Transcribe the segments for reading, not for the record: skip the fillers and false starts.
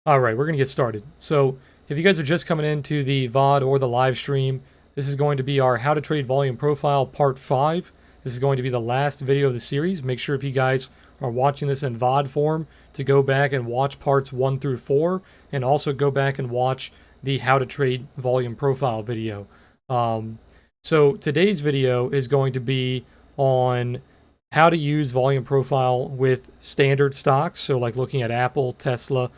All right, we're going to get started. So if you guys are just coming into the VOD or the live stream, this is going to be our How to Trade Volume Profile Part 5. This is going to be the last video of the series. Make sure if you guys are watching this in VOD form to go back and watch parts 1 through 4, and also go back and watch the How to Trade Volume Profile video. So today's video is going to be on how to use volume profile with standard stocks. So like looking at Apple, Tesla,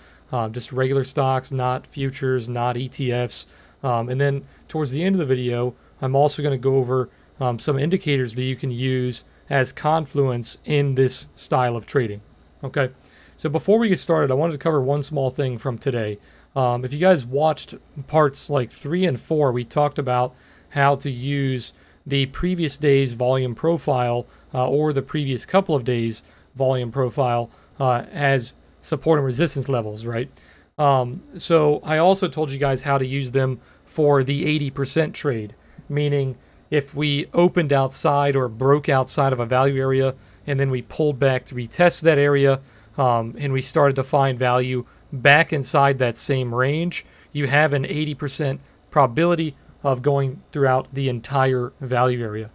just regular stocks, not futures, not ETFs. And then towards the end of the video, I'm also going to go over some indicators that you can use as confluence in this style of trading. Okay, so before we get started, I wanted to cover one small thing from today. If you guys watched parts like 3 and 4, we talked about how to use the previous day's volume profile or the previous couple of days volume profile as support and resistance levels, right? So I also told you guys how to use them for the 80% trade, meaning if we opened outside or broke outside of a value area and then we pulled back to retest that area and we started to find value back inside that same range, you have an 80% probability of going throughout the entire value area.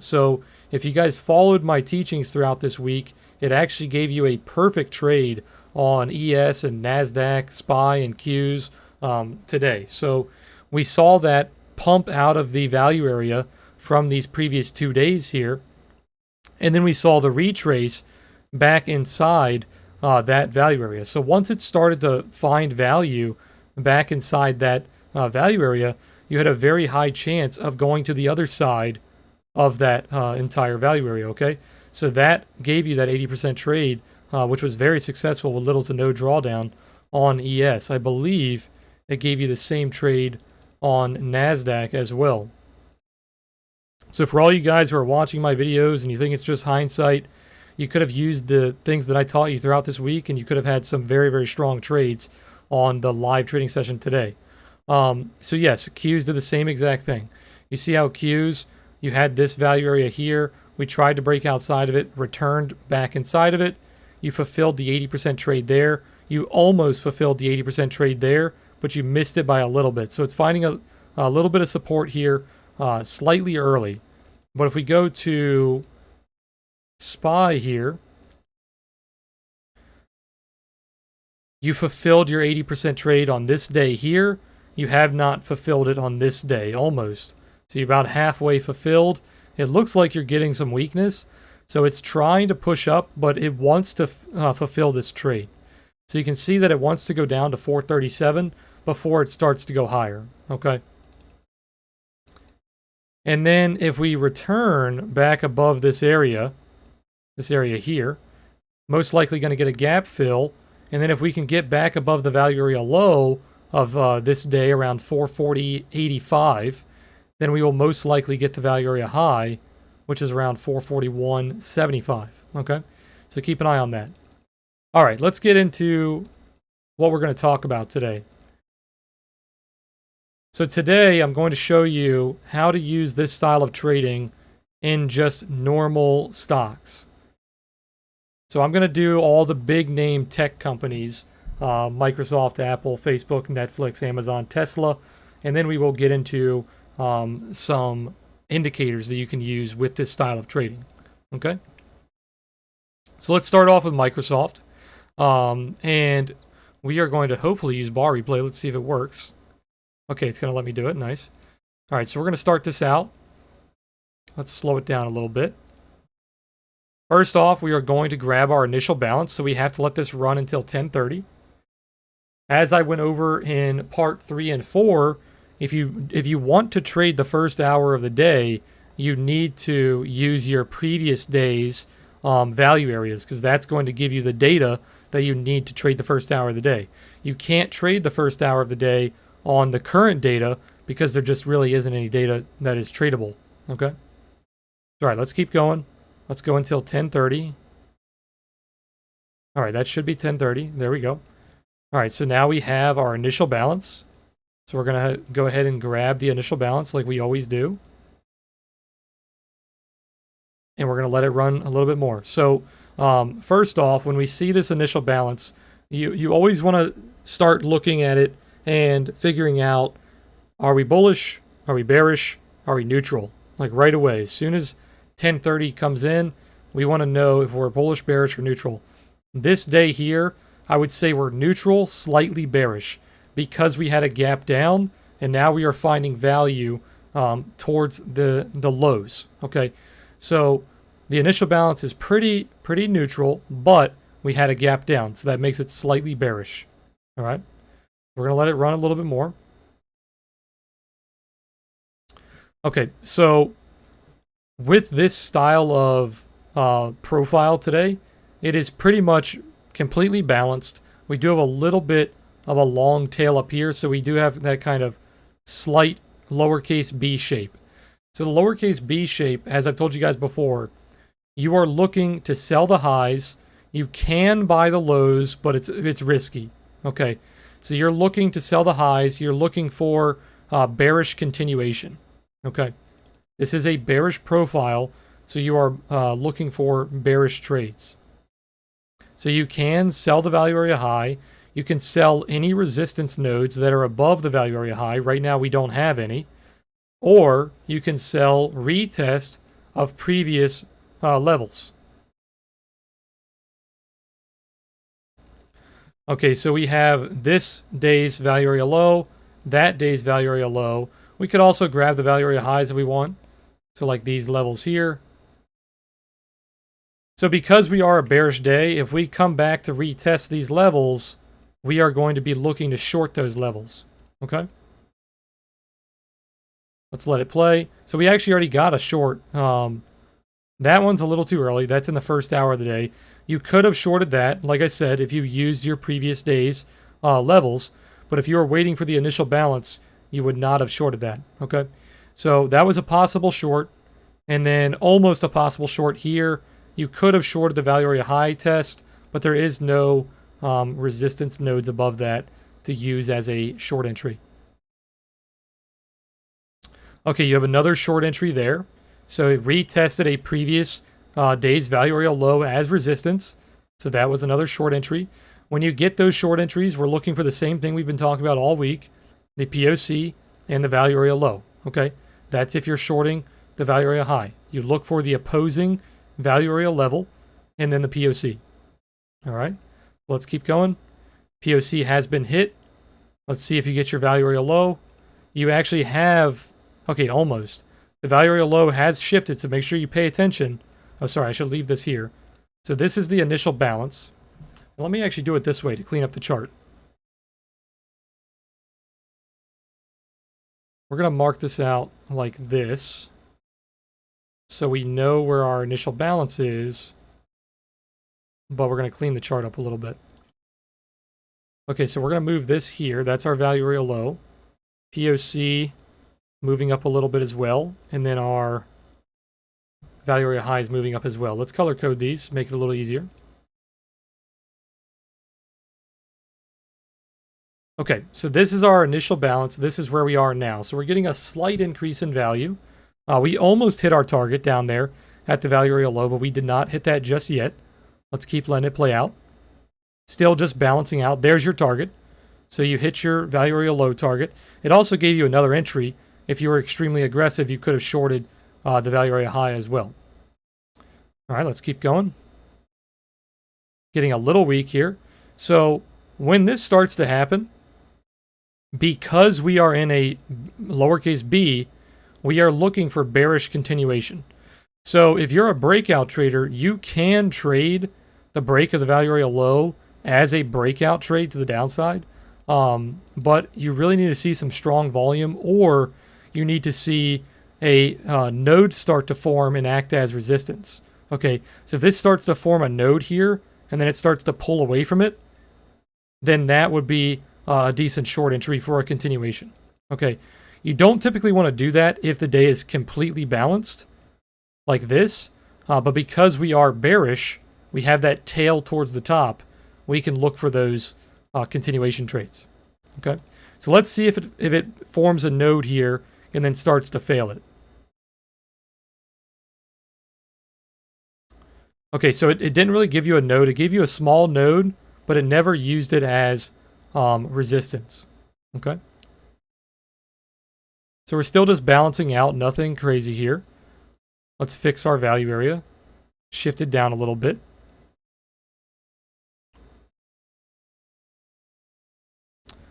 So if you guys followed my teachings throughout this week, it actually gave you a perfect trade on ES and NASDAQ, SPY, and Qs today. So we saw that pump out of the value area from these previous 2 days here. And then we saw the retrace back inside that value area. So once it started to find value back inside that value area, you had a very high chance of going to the other side of that entire value area, okay? So that gave you that 80% trade, which was very successful with little to no drawdown on ES. I believe it gave you the same trade on NASDAQ as well. So for all you guys who are watching my videos and you think it's just hindsight, you could have used the things that I taught you throughout this week and you could have had some very, very strong trades on the live trading session today. So yes, Qs did the same exact thing. You see how Qs, you had this value area here. We tried to break outside of it, returned back inside of it. You fulfilled the 80% trade there. You almost fulfilled the 80% trade there, but you missed it by a little bit. So it's finding a little bit of support here slightly early. But if we go to SPY here, you fulfilled your 80% trade on this day here. You have not fulfilled it on this day, almost. So you're about halfway fulfilled. It looks like you're getting some weakness. So it's trying to push up, but it wants to fulfill this trade. So you can see that it wants to go down to 437 before it starts to go higher, okay? And then if we return back above this area here, most likely going to get a gap fill. And then if we can get back above the value area low of this day around 440.85, then we will most likely get the value area high, which is around 441.75, okay? So keep an eye on that. All right, let's get into what we're going to talk about today. So today I'm going to show you how to use this style of trading in just normal stocks. So I'm going to do all the big name tech companies, Microsoft, Apple, Facebook, Netflix, Amazon, Tesla, and then we will get into some indicators that you can use with this style of trading, okay? So let's start off with Microsoft, and we are going to hopefully use bar replay. Let's see if it works. Okay, it's going to let me do it. Nice. All right, so we're going to start this out. Let's slow it down a little bit. First off, we are going to grab our initial balance, so we have to let this run until 10:30. As I went over in part 3 and 4, if you want to trade the first hour of the day, you need to use your previous day's value areas, because that's going to give you the data that you need to trade the first hour of the day. You can't trade the first hour of the day on the current data because there just really isn't any data that is tradable, okay? All right, let's keep going. Let's go until 10:30. All right, that should be 10:30. There we go. All right, so now we have our initial balance. So we're going to go ahead and grab the initial balance like we always do. And we're going to let it run a little bit more. So first off, when we see this initial balance, you always want to start looking at it and figuring out, are we bullish? Are we bearish? Are we neutral? Like right away. As soon as 10:30 comes in, we want to know if we're bullish, bearish, or neutral. This day here, I would say we're neutral, slightly bearish, because we had a gap down, and now we are finding value towards the lows. Okay, so the initial balance is pretty neutral, but we had a gap down, so that makes it slightly bearish. All right, we're gonna let it run a little bit more. Okay, so with this style of profile today, it is pretty much completely balanced. We do have a little bit of a long tail up here, so we do have that kind of slight lowercase b shape. So the lowercase b shape, as I've told you guys before, you are looking to sell the highs. You can buy the lows, but it's risky. Okay, so you're looking to sell the highs. You're looking for bearish continuation. Okay, this is a bearish profile, so you are looking for bearish trades. So you can sell the value area high. You can sell any resistance nodes that are above the value area high. Right now we don't have any. Or you can sell retest of previous levels. Okay, so we have this day's value area low, that day's value area low. We could also grab the value area highs if we want. So like these levels here. So because we are a bearish day, if we come back to retest these levels, we are going to be looking to short those levels. Okay? Let's let it play. So we actually already got a short. That one's a little too early. That's in the first hour of the day. You could have shorted that, like I said, if you used your previous day's levels. But if you were waiting for the initial balance, you would not have shorted that. Okay? So that was a possible short. And then almost a possible short here. You could have shorted the value area high test, but there is no resistance nodes above that to use as a short entry. Okay, you have another short entry there. So it retested a previous day's value area low as resistance. So that was another short entry. When you get those short entries, we're looking for the same thing we've been talking about all week, the POC and the value area low. Okay, that's if you're shorting the value area high. You look for the opposing value area level and then the POC. All right, let's keep going. POC has been hit. Let's see if you get your value area low. You actually have, okay, almost. The value area low has shifted, so make sure you pay attention. Oh, sorry, I should leave this here. So this is the initial balance. Let me actually do it this way to clean up the chart. We're going to mark this out like this, so we know where our initial balance is, but we're going to clean the chart up a little bit. Okay, so we're going to move this here. That's our value area low. POC moving up a little bit as well, and then our value area high is moving up as well. Let's color code these, make it a little easier. Okay, so this is our initial balance. This is where we are now. So we're getting a slight increase in value. We almost hit our target down there at the value area low, but we did not hit that just yet. Let's keep letting it play out. Still just balancing out. There's your target. So you hit your value area low target. It also gave you another entry. If you were extremely aggressive, you could have shorted the value area high as well. All right, let's keep going. Getting a little weak here. So when this starts to happen, because we are in a lowercase b, we are looking for bearish continuation. So if you're a breakout trader, you can trade the break of the value area low as a breakout trade to the downside. But you really need to see some strong volume, or you need to see a node start to form and act as resistance. Okay, so if this starts to form a node here, and then it starts to pull away from it, then that would be a decent short entry for a continuation. Okay, you don't typically want to do that if the day is completely balanced, like this. But because we are bearish, we have that tail towards the top, we can look for those continuation trades. Okay, so let's see if it forms a node here and then starts to fail it. Okay, so it didn't really give you a node. It gave you a small node, but it never used it as resistance. Okay. So we're still just balancing out, nothing crazy here. Let's fix our value area. Shift it down a little bit.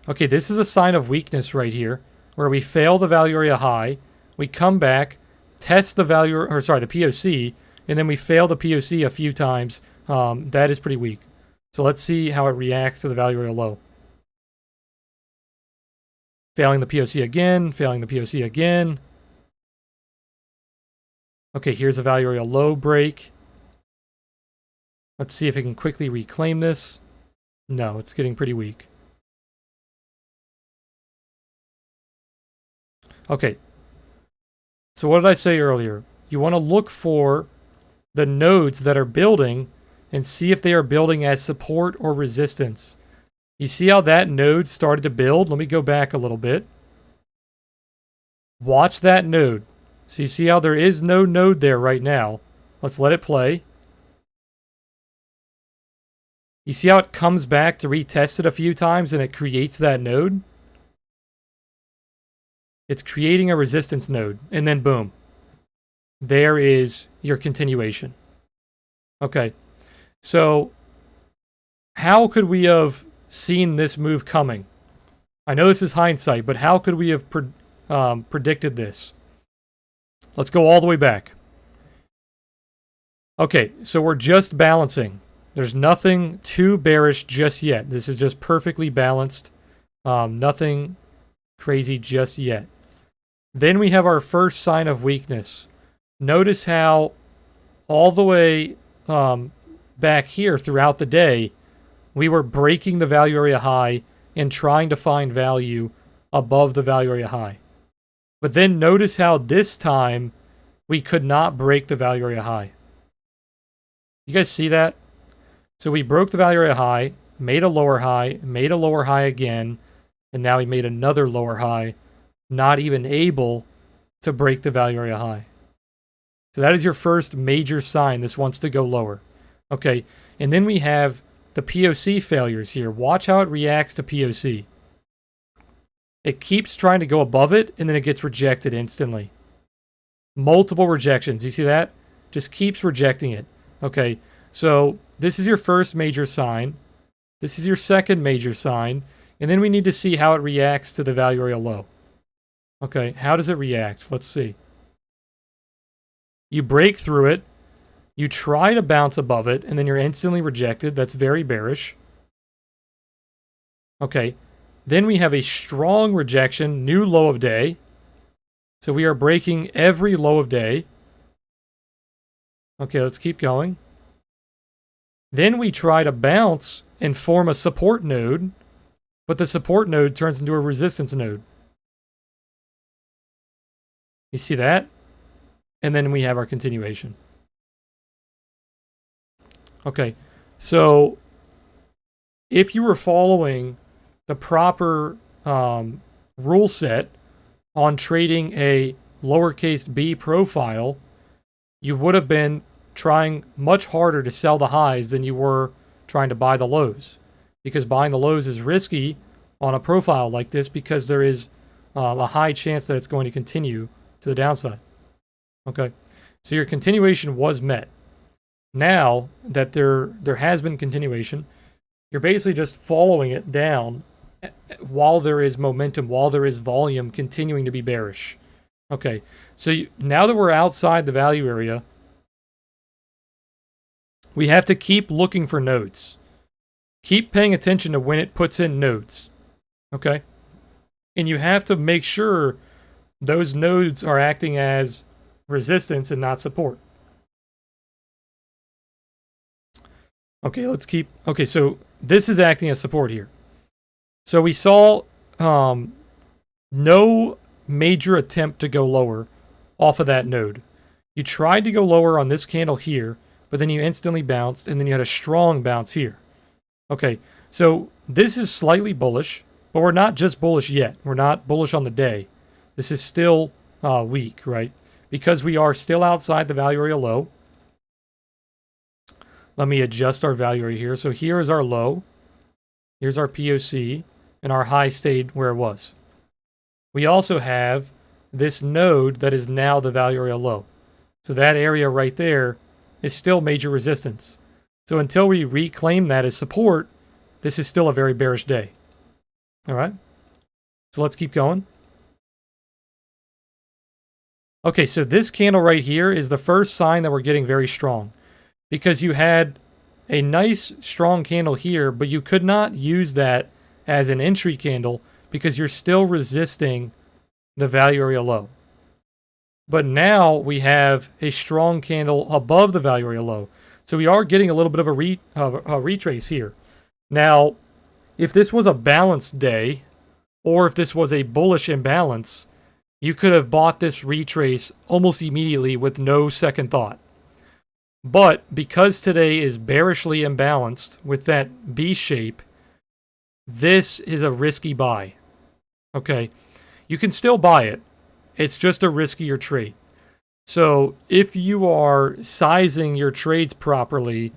Okay, this is a sign of weakness right here, where we fail the value area high, we come back, test the value, or sorry, the POC, and then we fail the POC a few times. That is pretty weak. So let's see how it reacts to the value area low. Failing the POC again, failing the POC again. Okay, here's a value area low break. Let's see if it can quickly reclaim this. No, it's getting pretty weak. Okay, so what did I say earlier? You want to look for the nodes that are building and see if they are building as support or resistance. You see how that node started to build? Let me go back a little bit. Watch that node. So you see how there is no node there right now. Let's let it play. You see how it comes back to retest it a few times and it creates that node? It's creating a resistance node, and then boom. There is your continuation. Okay, so how could we have seen this move coming? I know this is hindsight, but how could we have predicted this? Let's go all the way back. Okay, so we're just balancing. There's nothing too bearish just yet. This is just perfectly balanced. Nothing crazy just yet. Then we have our first sign of weakness. Notice how all the way back here throughout the day, we were breaking the value area high and trying to find value above the value area high. But then notice how this time we could not break the value area high. You guys see that? So we broke the value area high, made a lower high again, and now we made another lower high, not even able to break the value area high. So that is your first major sign this wants to go lower. Okay, and then we have the POC failures here. Watch how it reacts to POC. It keeps trying to go above it, and then it gets rejected instantly. Multiple rejections. You see that? Just keeps rejecting it. Okay, so this is your first major sign. This is your second major sign. And then we need to see how it reacts to the value area low. Okay, how does it react? Let's see. You break through it. You try to bounce above it, and then you're instantly rejected. That's very bearish. Okay, then we have a strong rejection, new low of day. So we are breaking every low of day. Okay, let's keep going. Then we try to bounce and form a support node, but the support node turns into a resistance node. You see that? And then we have our continuation. Okay, so if you were following the proper rule set on trading a lowercase b profile, you would have been trying much harder to sell the highs than you were trying to buy the lows. Because buying the lows is risky on a profile like this because there is a high chance that it's going to continue to the downside. Okay, so your continuation was met. Now that there has been continuation, you're basically just following it down while there is momentum, while there is volume continuing to be bearish. Okay, so now that we're outside the value area, we have to keep looking for nodes. Keep paying attention to when it puts in nodes. Okay, and you have to make sure those nodes are acting as resistance and not support. Okay, let's keep... Okay, so this is acting as support here. So we saw no major attempt to go lower off of that node. You tried to go lower on this candle here, but then you instantly bounced, and then you had a strong bounce here. Okay, so this is slightly bullish, but we're not just bullish yet. We're not bullish on the day. This is still weak, right? Because we are still outside the value area low. Let me adjust our value area here. So here is our low. Here's our POC. and our high stayed where it was. We also have this node that is now the value area low. So that area right there is still major resistance. So until we reclaim that as support, this is still a very bearish day. All right. So let's keep going. Okay, so this candle right here is the first sign that we're getting very strong, because you had a nice strong candle here, but you could not use that as an entry candle because you're still resisting the value area low. But now we have a strong candle above the value area low. So we are getting a little bit of a retrace here. Now, if this was a balanced day, or if this was a bullish imbalance, you could have bought this retrace almost immediately with no second thought. But because today is bearishly imbalanced with that B shape, this is a risky buy. Okay, you can still buy it. It's just a riskier trade. So if you are sizing your trades properly,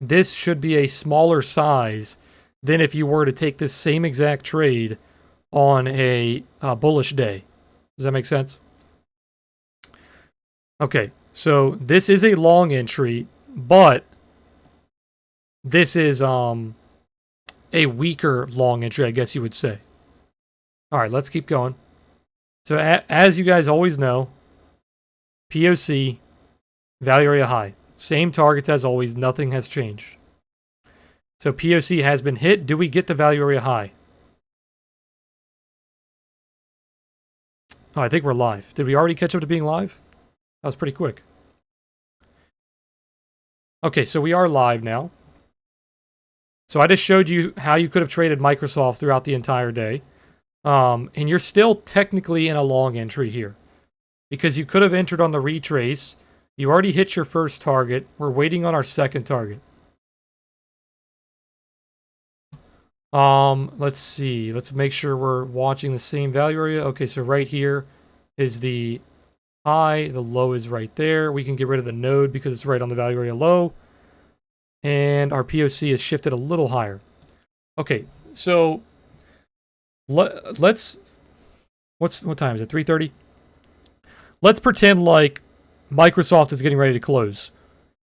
this should be a smaller size than if you were to take this same exact trade on a bullish day. Does that make sense? Okay, so this is a long entry, but this is a weaker long entry, I guess you would say. All right, let's keep going. So as you guys always know, POC, value area high. Same targets as always, nothing has changed. So POC has been hit. Do we get the value area high? Oh, I think we're live. Did we already catch up to being live? That was pretty quick. Okay, so we are live now. So I just showed you how you could have traded Microsoft throughout the entire day. And you're still technically in a long entry here, because you could have entered on the retrace. You already hit your first target. We're waiting on our second target. Let's see. Let's make sure we're watching the same value area. Okay, so right here is the high. The low is right there. We can get rid of the node because it's right on the value area low. And our POC is shifted a little higher. Okay, so let's... What time is it? 3:30? Let's pretend like Microsoft is getting ready to close.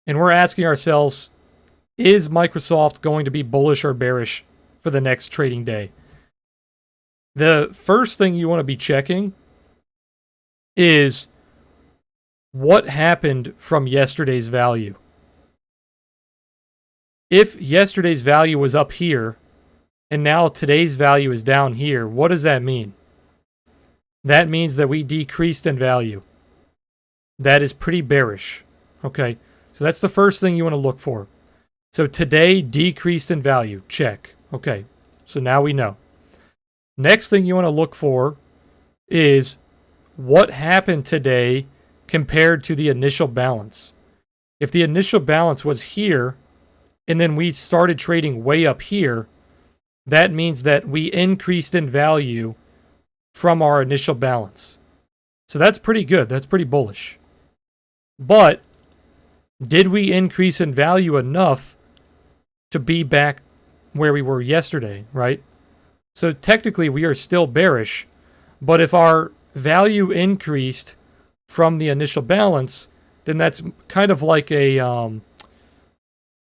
And we're asking ourselves, is Microsoft going to be bullish or bearish for the next trading day? The first thing you want to be checking is what happened from yesterday's value. If yesterday's value was up here and now today's value is down here, what does that mean? That means that we decreased in value. That is pretty bearish. Okay, so that's the first thing you want to look for. So today decreased in value. Check. Okay, so now we know. Next thing you want to look for is what happened today compared to the initial balance. If the initial balance was here and then we started trading way up here, that means that we increased in value from our initial balance. So that's pretty good. That's pretty bullish. But did we increase in value enough to be back where we were yesterday, right? So technically we are still bearish, but if our value increased from the initial balance, then that's kind of like a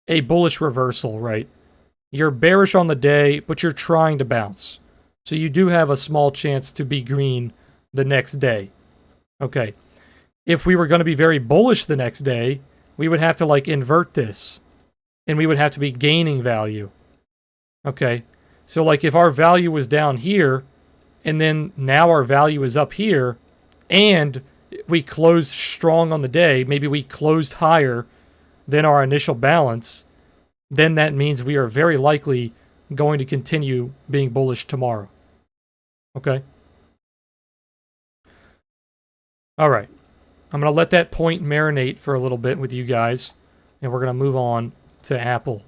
bullish reversal, right? You're bearish on the day, but you're trying to bounce. So you do have a small chance to be green the next day. Okay. If we were going to be very bullish the next day, we would have to like invert this. And we would have to be gaining value. Okay. So like if our value was down here, and then now our value is up here, and we closed strong on the day, maybe we closed higher than our initial balance, then that means we are very likely going to continue being bullish tomorrow. Okay? All right. I'm going to let that point marinate for a little bit with you guys, and we're going to move on to Apple.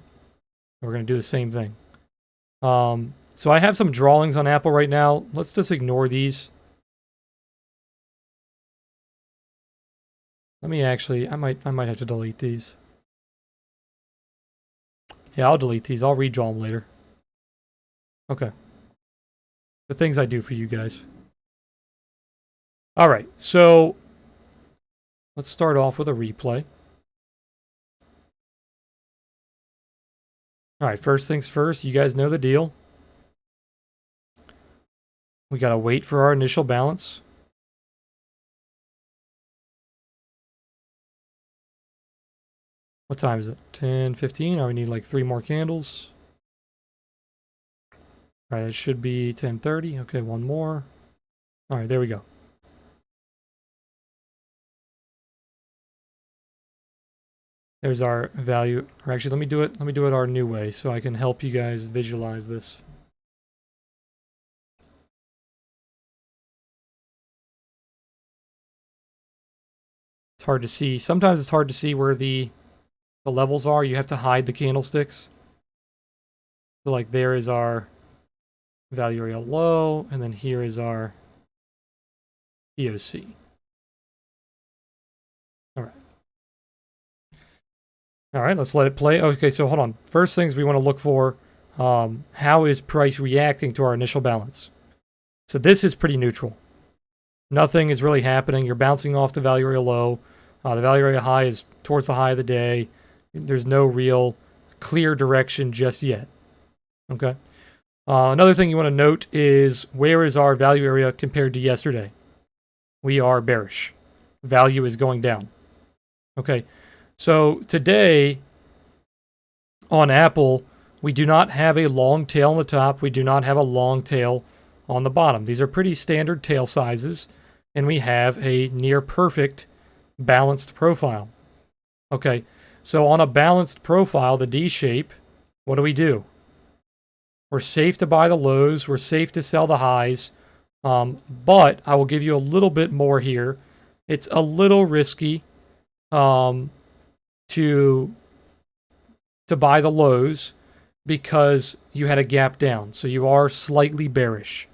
We're going to do the same thing. So I have some drawings on Apple right now. Let's just ignore these. Let me actually, I might have to delete these. Yeah, I'll delete these. I'll redraw them later. Okay. the things I do for you guys. All right, so let's start off with a replay. All right, first things first, you guys know the deal. We got to wait for our initial balance. What time is it? 10:15. Oh, we need like 3 more candles. All right, it should be 10:30. Okay, one more. All right, there we go. There's our value. Or actually, let me do it our new way so I can help you guys visualize this. It's hard to see. Sometimes it's hard to see where the levels are. You have to hide the candlesticks. So like there is our value area low, and then here is our POC. All right, let's let it play. Okay, so hold on. First things we want to look for, how is price reacting to our initial balance? So this is pretty neutral. Nothing is really happening. You're bouncing off the value area low. The value area high is towards the high of the day. There's no real clear direction just yet. Okay. Another thing you want to note is where is our value area compared to yesterday? We are bearish. Value is going down. Okay. So today on Apple, we do not have a long tail on the top. We do not have a long tail on the bottom. These are pretty standard tail sizes, and we have a near perfect balanced profile. Okay, so on a balanced profile, the D shape, what do? We're safe to buy the lows. We're safe to sell the highs. But I will give you a little bit more here. It's a little risky to buy the lows because you had a gap down. So you are slightly bearish.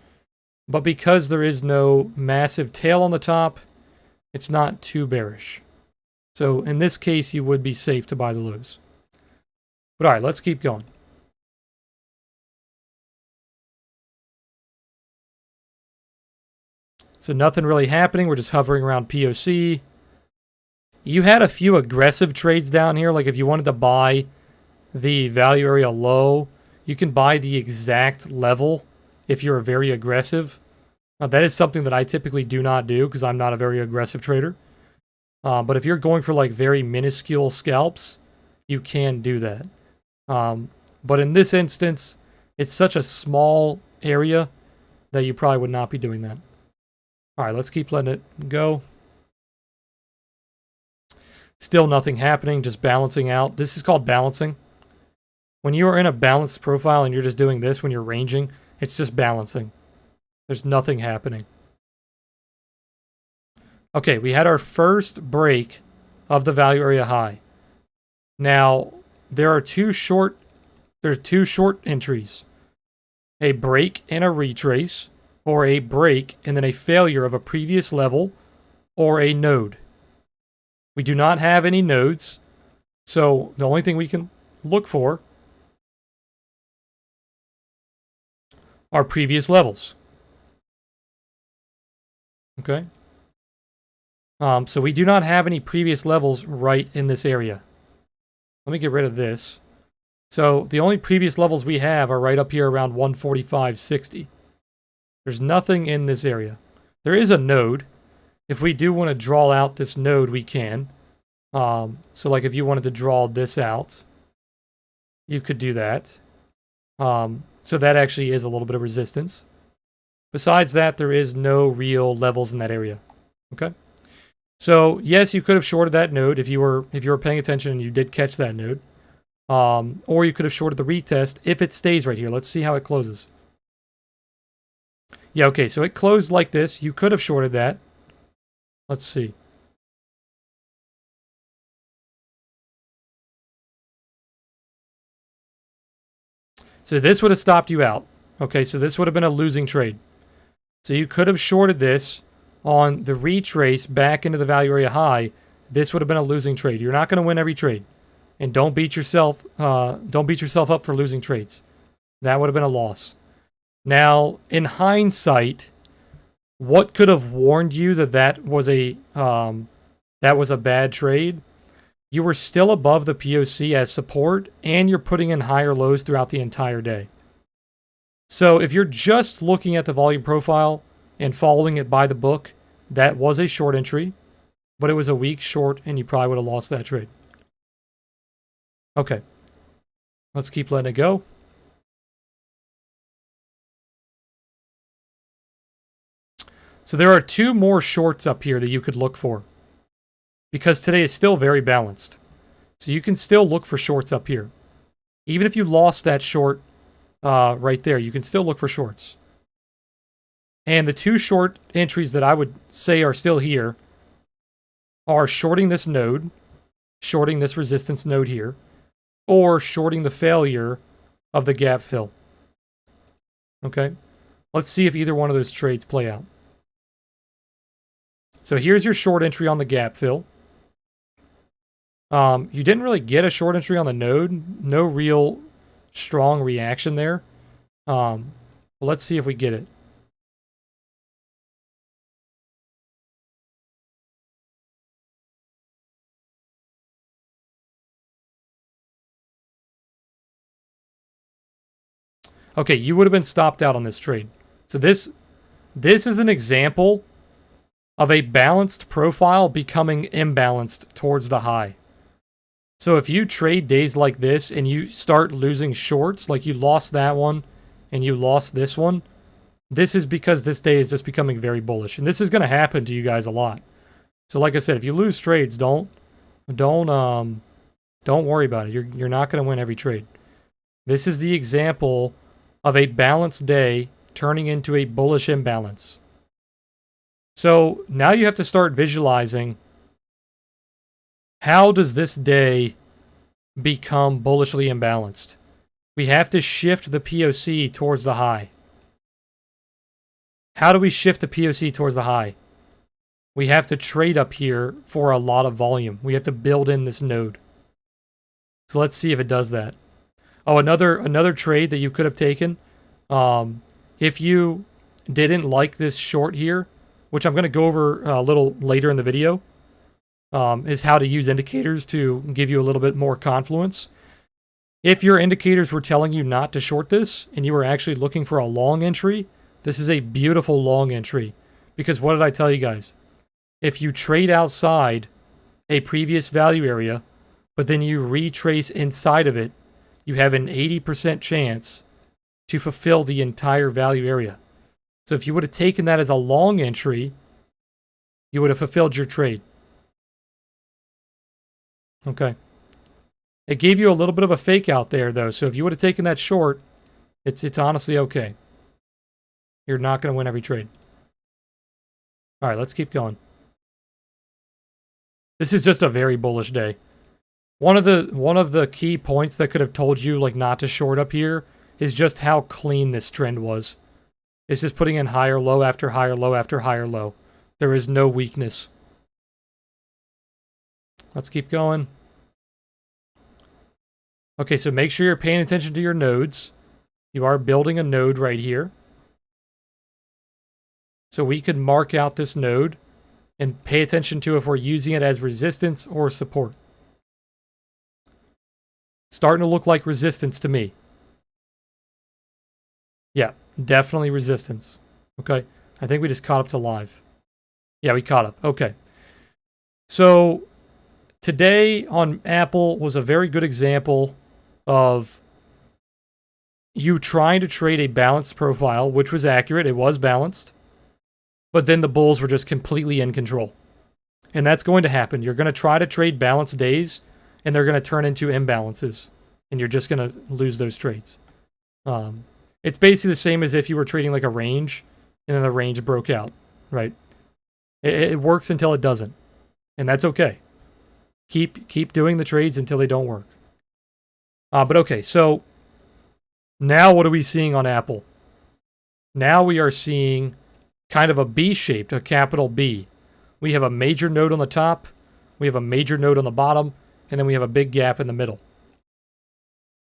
But because there is no massive tail on the top, it's not too bearish. So in this case, you would be safe to buy the lows. But all right, let's keep going. So nothing really happening. We're just hovering around POC. You had a few aggressive trades down here. Like if you wanted to buy the value area low, you can buy the exact level if you're very aggressive. Now, that is something that I typically do not do because I'm not a very aggressive trader. But if you're going for like very minuscule scalps, you can do that. But in this instance, it's such a small area that you probably would not be doing that. All right, let's keep letting it go. Still nothing happening, just balancing out. This is called balancing. When you are in a balanced profile and you're just doing this when you're ranging, it's just balancing. There's nothing happening. Okay, we had our first break of the value area high. Now, there's two short entries. A break and a retrace, or a break and then a failure of a previous level, or a node. We do not have any nodes, so the only thing we can look for are previous levels. Okay? So we do not have any previous levels right in this area. Let me get rid of this. So the only previous levels we have are right up here around 145.60. There's nothing in this area. There is a node. If we do want to draw out this node, we can. So like if you wanted to draw this out, you could do that. So that actually is a little bit of resistance. Besides that, there is no real levels in that area. Okay. So yes, you could have shorted that node if you were paying attention and you did catch that node. Or you could have shorted the retest if it stays right here. Let's see how it closes. Yeah, okay, so it closed like this. You could have shorted that. Let's see. So this would have stopped you out. Okay, so this would have been a losing trade. So you could have shorted this on the retrace back into the value area high. This would have been a losing trade. You're not going to win every trade. And don't beat yourself up for losing trades. That would have been a loss. Now, in hindsight, what could have warned you that that was a bad trade? You were still above the POC as support, and you're putting in higher lows throughout the entire day. So if you're just looking at the volume profile and following it by the book, that was a short entry, but it was a weak short, and you probably would have lost that trade. Okay, let's keep letting it go. So there are 2 more shorts up here that you could look for, because today is still very balanced. So you can still look for shorts up here. Even if you lost that short right there, you can still look for shorts. And the 2 short entries that I would say are still here are shorting this node, shorting this resistance node here, or shorting the failure of the gap fill. Okay, let's see if either one of those trades play out. So here's your short entry on the gap fill. You didn't really get a short entry on the node. No real strong reaction there. Well, let's see if we get it. Okay, you would have been stopped out on this trade. So this is an example of a balanced profile becoming imbalanced towards the high. So if you trade days like this and you start losing shorts, like you lost that one and you lost this one, this is because this day is just becoming very bullish. And this is going to happen to you guys a lot. So like I said, if you lose trades, don't worry about it. You're not going to win every trade. This is the example of a balanced day turning into a bullish imbalance. So now you have to start visualizing, how does this day become bullishly imbalanced? We have to shift the POC towards the high. How do we shift the POC towards the high? We have to trade up here for a lot of volume. We have to build in this node. So let's see if it does that. Oh, another trade that you could have taken, if you didn't like this short here, which I'm going to go over a little later in the video, is how to use indicators to give you a little bit more confluence. If your indicators were telling you not to short this, and you were actually looking for a long entry, this is a beautiful long entry. Because what did I tell you guys? If you trade outside a previous value area, but then you retrace inside of it, you have an 80% chance to fulfill the entire value area. So if you would have taken that as a long entry, you would have fulfilled your trade. Okay. It gave you a little bit of a fake out there, though. So if you would have taken that short, it's honestly okay. You're not going to win every trade. All right, let's keep going. This is just a very bullish day. One of the key points that could have told you like not to short up here is just how clean this trend was. It's just putting in higher low after higher low after higher low. There is no weakness. Let's keep going. Okay, so make sure you're paying attention to your nodes. You are building a node right here. So we could mark out this node and pay attention to if we're using it as resistance or support. Starting to look like resistance to me. Yeah, definitely resistance. Okay, I think we just caught up to live. Yeah, we caught up. Okay. So today on Apple was a very good example of you trying to trade a balanced profile, which was accurate. It was balanced. But then the bulls were just completely in control. And that's going to happen. You're going to try to trade balanced days, and they're going to turn into imbalances. And you're just going to lose those trades. It's basically the same as if you were trading like a range, and then the range broke out, right? It works until it doesn't. And that's okay. Keep doing the trades until they don't work. But okay, so now what are we seeing on Apple? Now we are seeing kind of a B-shaped, a capital B. We have a major node on the top, we have a major node on the bottom, and then we have a big gap in the middle.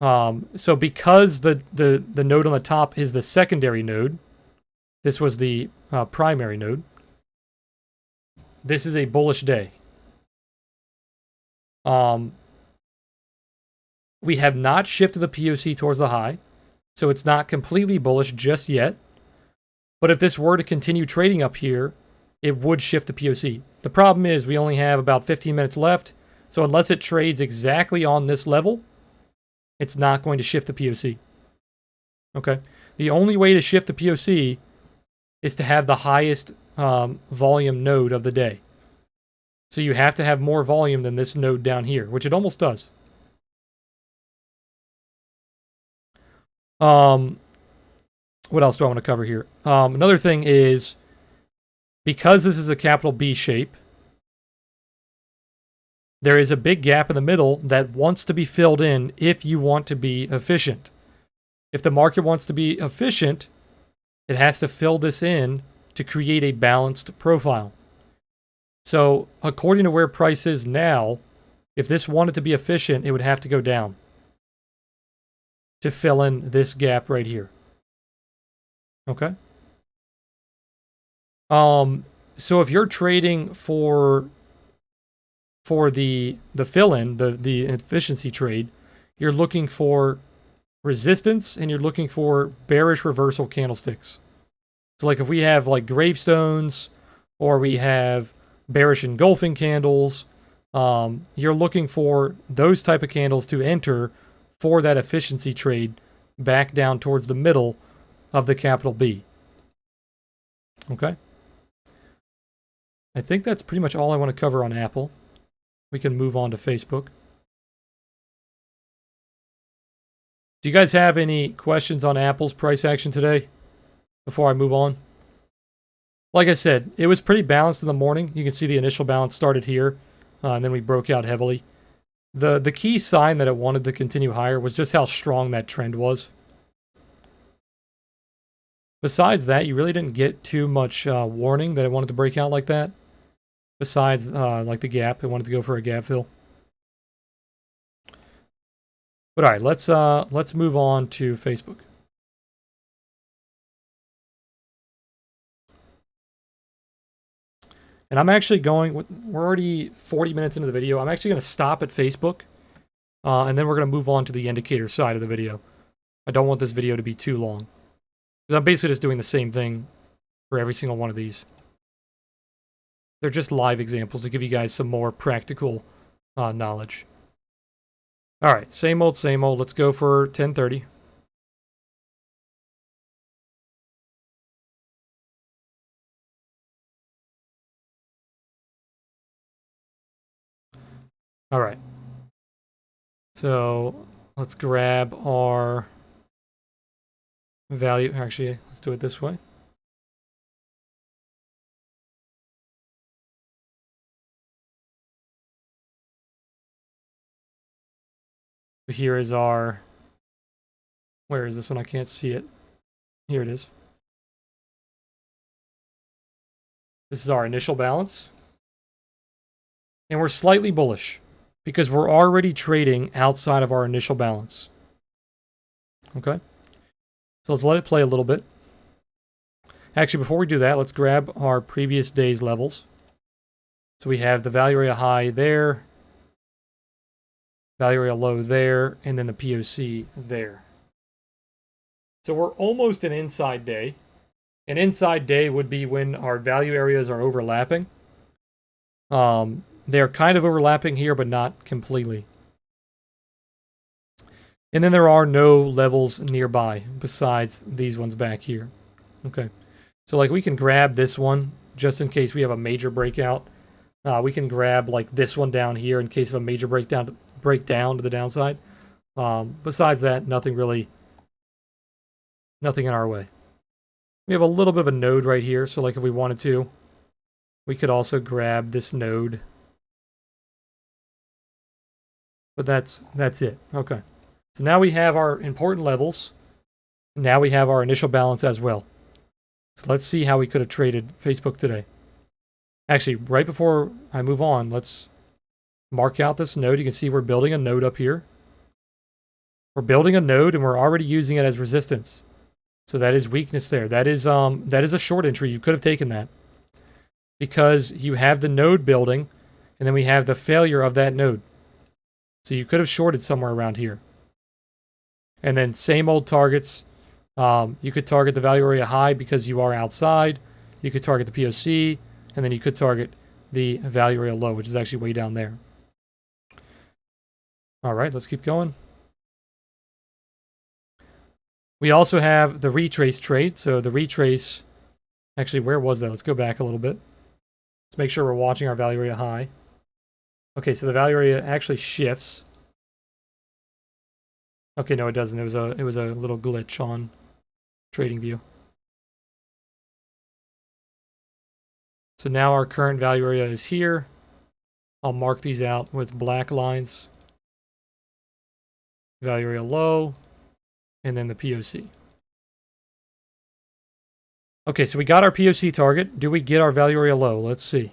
So because the node on the top is the secondary node, this was the primary node. This is a bullish day. We have not shifted the POC towards the high, so it's not completely bullish just yet. But if this were to continue trading up here, it would shift the POC. The problem is we only have about 15 minutes left, so unless it trades exactly on this level, it's not going to shift the POC. Okay? The only way to shift the POC is to have the highest volume node of the day. So you have to have more volume than this node down here, which it almost does. What else do I want to cover here? Another thing is, because this is a capital B shape, there is a big gap in the middle that wants to be filled in if you want to be efficient. If the market wants to be efficient, it has to fill this in to create a balanced profile. So, according to where price is now, if this wanted to be efficient, it would have to go down to fill in this gap right here. Okay? So if you're trading for the fill-in, the efficiency trade, you're looking for resistance and you're looking for bearish reversal candlesticks. So like if we have like gravestones or we have bearish engulfing candles, you're looking for those type of candles to enter for that efficiency trade back down towards the middle of the capital B. Okay? I think that's pretty much all I want to cover on Apple. We can move on to Facebook. Do you guys have any questions on Apple's price action today before I move on? Like I said, it was pretty balanced in the morning. You can see the initial balance started here, and then we broke out heavily. The key sign that it wanted to continue higher was just how strong that trend was. Besides that, you really didn't get too much warning that it wanted to break out like that. Besides, like the gap, it wanted to go for a gap fill. But all right, let's move on to Facebook. And I'm actually going, we're already 40 minutes into the video. I'm actually going to stop at Facebook, and then we're going to move on to the indicator side of the video. I don't want this video to be too long, because I'm basically just doing the same thing for every single one of these. They're just live examples to give you guys some more practical knowledge. All right, same old, same old. Let's go for 10:30. All right. So let's grab our value. Actually, let's do it this way. Here is our, where is this one? I can't see it. Here it is. This is our initial balance. And we're slightly bullish because we're already trading outside of our initial balance. Okay? So let's let it play a little bit. Actually, before we do that, let's grab our previous day's levels. So we have the value area high there, value area low there, and then the POC there. So we're almost an inside day. An inside day would be when our value areas are overlapping. They're kind of overlapping here, but not completely. And then there are no levels nearby besides these ones back here. Okay. So like we can grab this one just in case we have a major breakout. We can grab like this one down here in case of a major breakdown to the downside. Besides that, nothing in our way. We have a little bit of a node right here, so like if we wanted to, we could also grab this node. But that's it. Okay. So now we have our important levels. Now we have our initial balance as well. So let's see how we could have traded Facebook today. Actually, right before I move on, let's mark out this node. You can see we're building a node up here. We're building a node and we're already using it as resistance. So that is weakness there. That is a short entry. You could have taken that. Because you have the node building, and then we have the failure of that node. So you could have shorted somewhere around here. And then same old targets. You could target the value area high because you are outside. You could target the POC, and then you could target the value area low, which is actually way down there. All right, let's keep going. We also have the retrace trade. So the retrace, actually, where was that? Let's go back a little bit. Let's make sure we're watching our value area high. Okay, so the value area actually shifts. Okay, no, it doesn't. It was a little glitch on TradingView. So now our current value area is here. I'll mark these out with black lines. Value area low, and then the POC. Okay, so we got our POC target. Do we get our value area low? Let's see.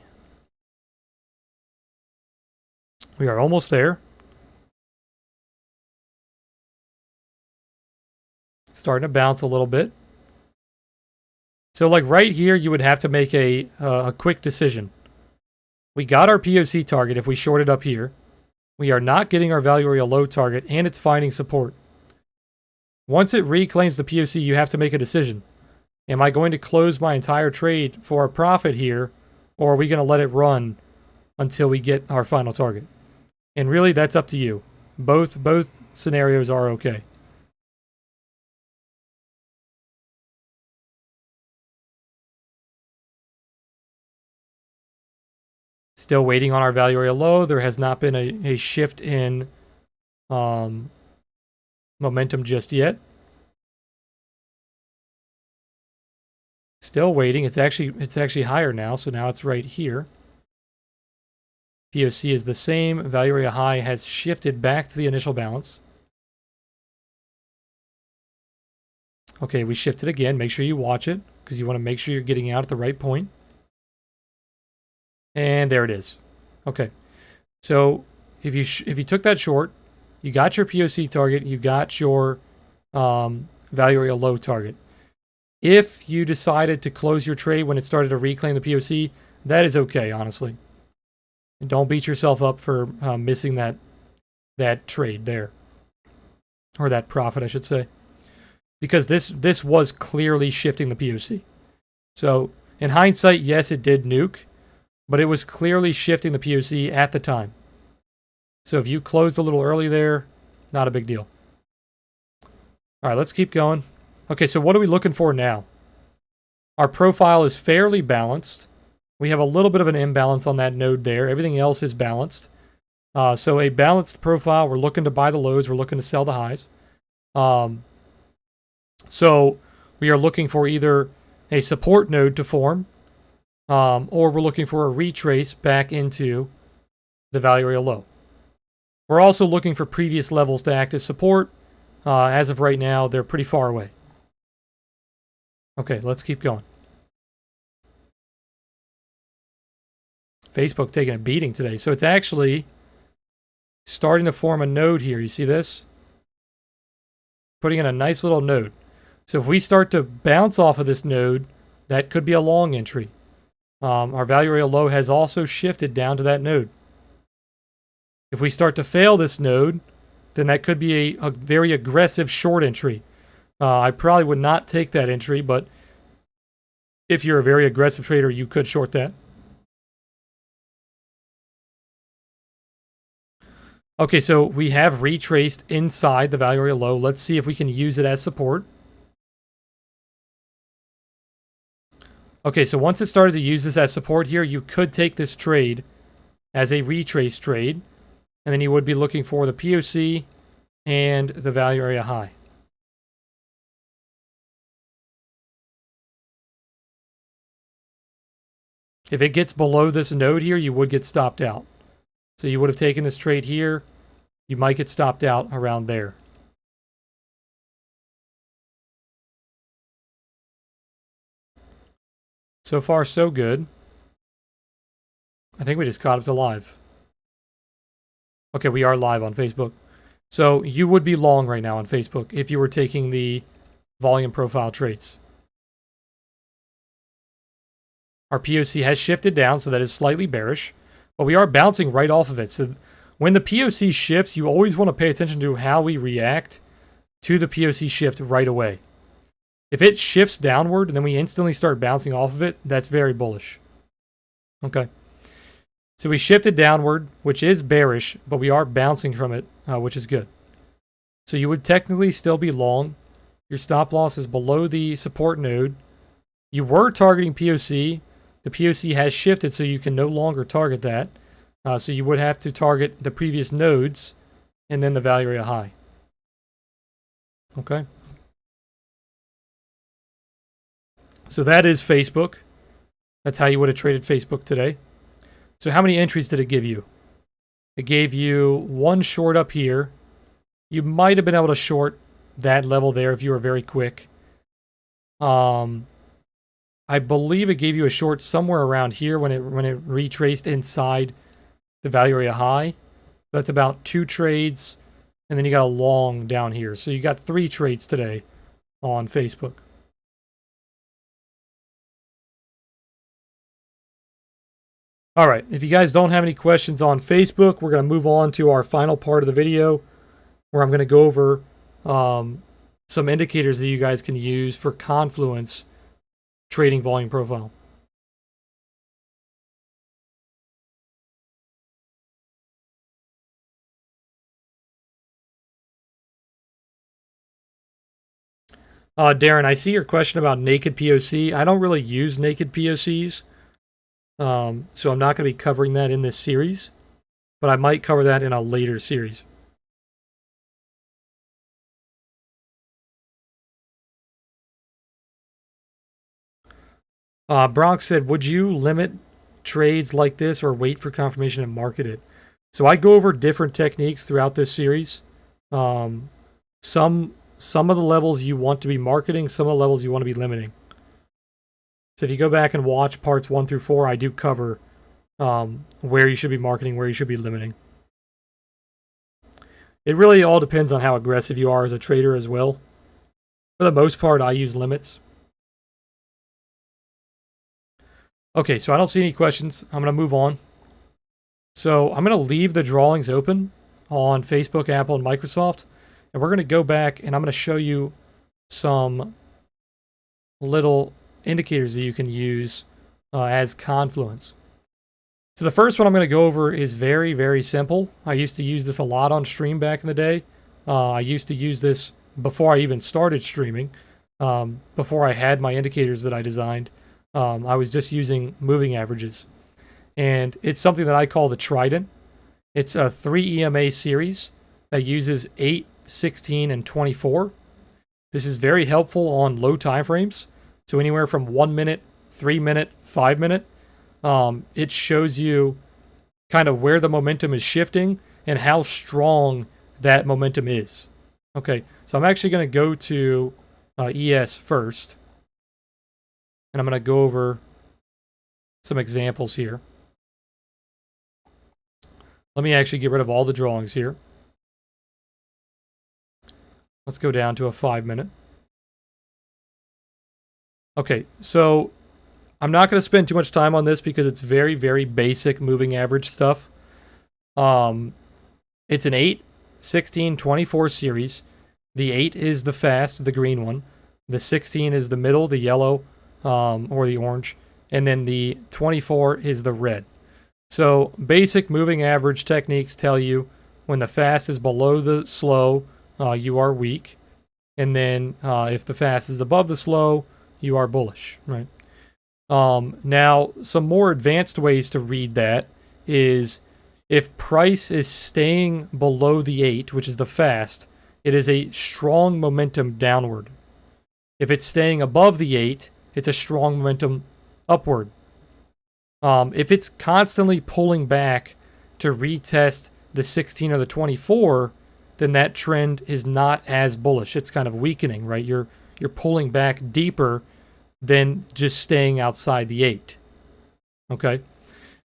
We are almost there. Starting to bounce a little bit. So like right here, you would have to make a quick decision. We got our POC target if we shorted up here. We are not getting our value area low target, and it's finding support. Once it reclaims the POC, you have to make a decision. Am I going to close my entire trade for a profit here, or are we going to let it run until we get our final target? And really, that's up to you. Both scenarios are okay. Still waiting on our value area low. There has not been a shift in momentum just yet. Still waiting. It's actually higher now, so now it's right here. POC is the same. Value area high has shifted back to the initial balance. Okay, we shifted again. Make sure you watch it because you want to make sure you're getting out at the right point. And there it is. Okay, so if you took that short, you got your POC target, you got your value area low target. If you decided to close your trade when it started to reclaim the POC, that is okay, honestly. And don't beat yourself up for missing that trade there. Or that profit, I should say. Because this was clearly shifting the POC. So, in hindsight, yes, it did nuke. But it was clearly shifting the POC at the time. So if you closed a little early there, not a big deal. All right, let's keep going. Okay, so what are we looking for now? Our profile is fairly balanced. We have a little bit of an imbalance on that node there. Everything else is balanced. So a balanced profile. We're looking to buy the lows. We're looking to sell the highs. So we are looking for either a support node to form, or we're looking for a retrace back into the value area low. We're also looking for previous levels to act as support. As of right now, they're pretty far away. Okay, let's keep going. Facebook taking a beating today. So it's actually starting to form a node here. You see this? Putting in a nice little node. So if we start to bounce off of this node, that could be a long entry. Our value area low has also shifted down to that node. If we start to fail this node, then that could be a very aggressive short entry. I probably would not take that entry, but if you're a very aggressive trader, you could short that. Okay, so we have retraced inside the value area low. Let's see if we can use it as support. Okay, so once it started to use this as support here, you could take this trade as a retrace trade, and then you would be looking for the POC and the value area high. If it gets below this node here, you would get stopped out. So you would have taken this trade here. You might get stopped out around there. So far, so good. I think we just caught up to live. Okay, we are live on Facebook. So you would be long right now on Facebook if you were taking the volume profile trades. Our POC has shifted down, so that is slightly bearish, but we are bouncing right off of it. So when the POC shifts, you always want to pay attention to how we react to the POC shift right away. If it shifts downward and then we instantly start bouncing off of it, that's very bullish. Okay. So we shifted downward, which is bearish, but we are bouncing from it, which is good. So you would technically still be long. Your stop loss is below the support node. You were targeting POC. The POC has shifted, so you can no longer target that. So you would have to target the previous nodes and then the value area high. Okay. So that is Facebook. That's how you would have traded Facebook today. So how many entries did it give you? It gave you one short up here. You might have been able to short that level there if you were very quick. I believe it gave you a short somewhere around here when it retraced inside the value area high. That's about 2 trades, and then you got a long down here. So you got 3 trades today on Facebook. All right, if you guys don't have any questions on Facebook, we're going to move on to our final part of the video where I'm going to go over some indicators that you guys can use for Confluence trading volume profile. Darren, I see your question about naked POC. I don't really use naked POCs. So I'm not going to be covering that in this series, but I might cover that in a later series. Bronx said, would you limit trades like this or wait for confirmation and market it? So I go over different techniques throughout this series. Some of the levels you want to be marketing, some of the levels you want to be limiting. So if you go back and watch parts 1 through 4, I do cover where you should be marketing, where you should be limiting. It really all depends on how aggressive you are as a trader as well. For the most part, I use limits. Okay, so I don't see any questions. I'm going to move on. So I'm going to leave the drawings open on Facebook, Apple, and Microsoft. And we're going to go back and I'm going to show you some little indicators that you can use as Confluence. So the first one I'm going to go over is very, very simple. I used to use this a lot on stream back in the day. I used to use this before I even started streaming, before I had my indicators that I designed. I was just using moving averages. And it's something that I call the Trident. It's a 3 EMA series that uses 8, 16, and 24. This is very helpful on low time frames. So anywhere from 1 minute, 3 minute, 5 minute. It shows you kind of where the momentum is shifting and how strong that momentum is. Okay, so I'm actually going to go to ES first. And I'm going to go over some examples here. Let me actually get rid of all the drawings here. Let's go down to a 5 minute. Okay, so I'm not going to spend too much time on this because it's very, very basic moving average stuff. It's an 8, 16, 24 series. The 8 is the fast, the green one. The 16 is the middle, the yellow, or the orange. And then the 24 is the red. So basic moving average techniques tell you when the fast is below the slow, you are weak. And then if the fast is above the slow, you are bullish, right? Now, some more advanced ways to read that is if price is staying below the 8, which is the fast, it is a strong momentum downward. If it's staying above the 8, it's a strong momentum upward. If it's constantly pulling back to retest the 16 or the 24, then that trend is not as bullish. It's kind of weakening, right? You're pulling back deeper than just staying outside the 8. Okay?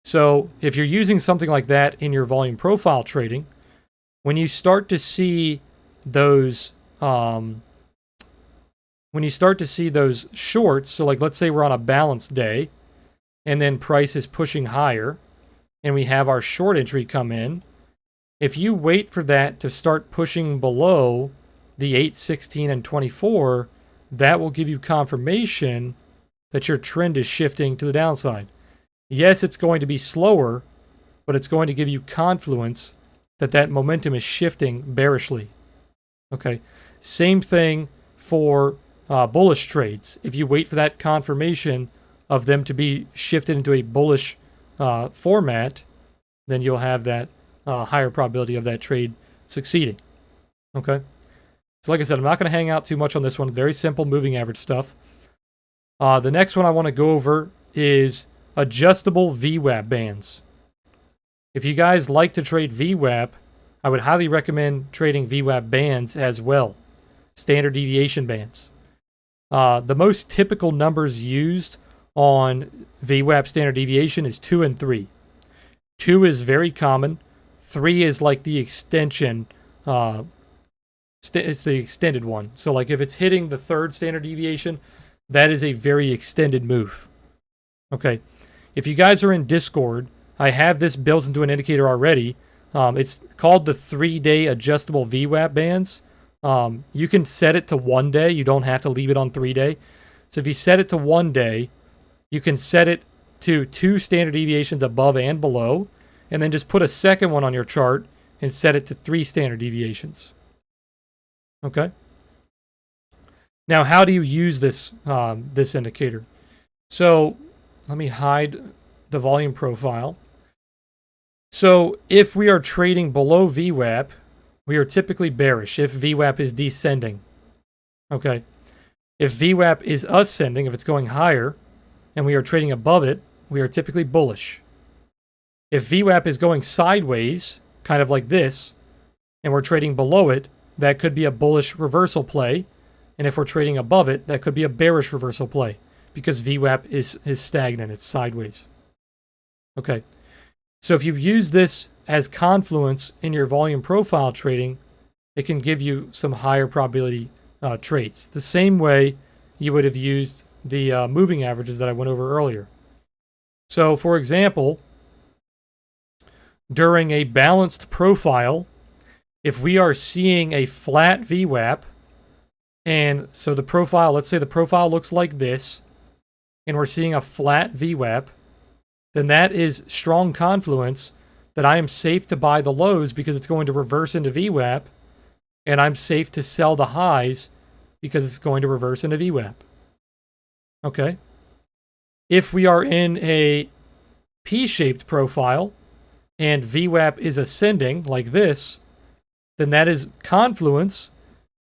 So if you're using something like that in your volume profile trading, when you start to see those shorts, so like let's say we're on a balanced day and then price is pushing higher and we have our short entry come in, if you wait for that to start pushing below the 8, 16, and 24, that will give you confirmation that your trend is shifting to the downside. Yes, it's going to be slower, but it's going to give you confluence that that momentum is shifting bearishly. Okay, same thing for bullish trades. If you wait for that confirmation of them to be shifted into a bullish format, then you'll have that higher probability of that trade succeeding. Okay, so like I said, I'm not going to hang out too much on this one. Very simple moving average stuff. The next one I want to go over is adjustable VWeb bands. If you guys like to trade VWeb, I would highly recommend trading VWeb bands as well. Standard deviation bands. The most typical numbers used on VWeb standard deviation is 2 and 3. 2 is very common. 3 is like the extension. It's the extended one. So like if it's hitting the 3rd standard deviation, that is a very extended move. Okay. If you guys are in Discord, I have this built into an indicator already. It's called the 3-day adjustable VWeb bands. You can set it to 1 day. You don't have to leave it on 3-day. So if you set it to 1 day, you can set it to 2 standard deviations above and below, and then just put a second one on your chart and set it to 3 standard deviations. Okay. Now, how do you use this this indicator? So let me hide the volume profile. So if we are trading below VWAP, we are typically bearish if VWAP is descending. Okay. If VWAP is ascending, if it's going higher, and we are trading above it, we are typically bullish. If VWAP is going sideways, kind of like this, and we're trading below it, that could be a bullish reversal play. And if we're trading above it, that could be a bearish reversal play because VWAP is stagnant, it's sideways. Okay. So if you use this as confluence in your volume profile trading, it can give you some higher probability traits. The same way you would have used the moving averages that I went over earlier. So for example, during a balanced profile, if we are seeing a flat VWAP, and so the profile, let's say the profile looks like this, and we're seeing a flat VWAP, then that is strong confluence that I am safe to buy the lows because it's going to reverse into VWAP, and I'm safe to sell the highs because it's going to reverse into VWAP. Okay. If we are in a P-shaped profile and VWAP is ascending like this, then that is confluence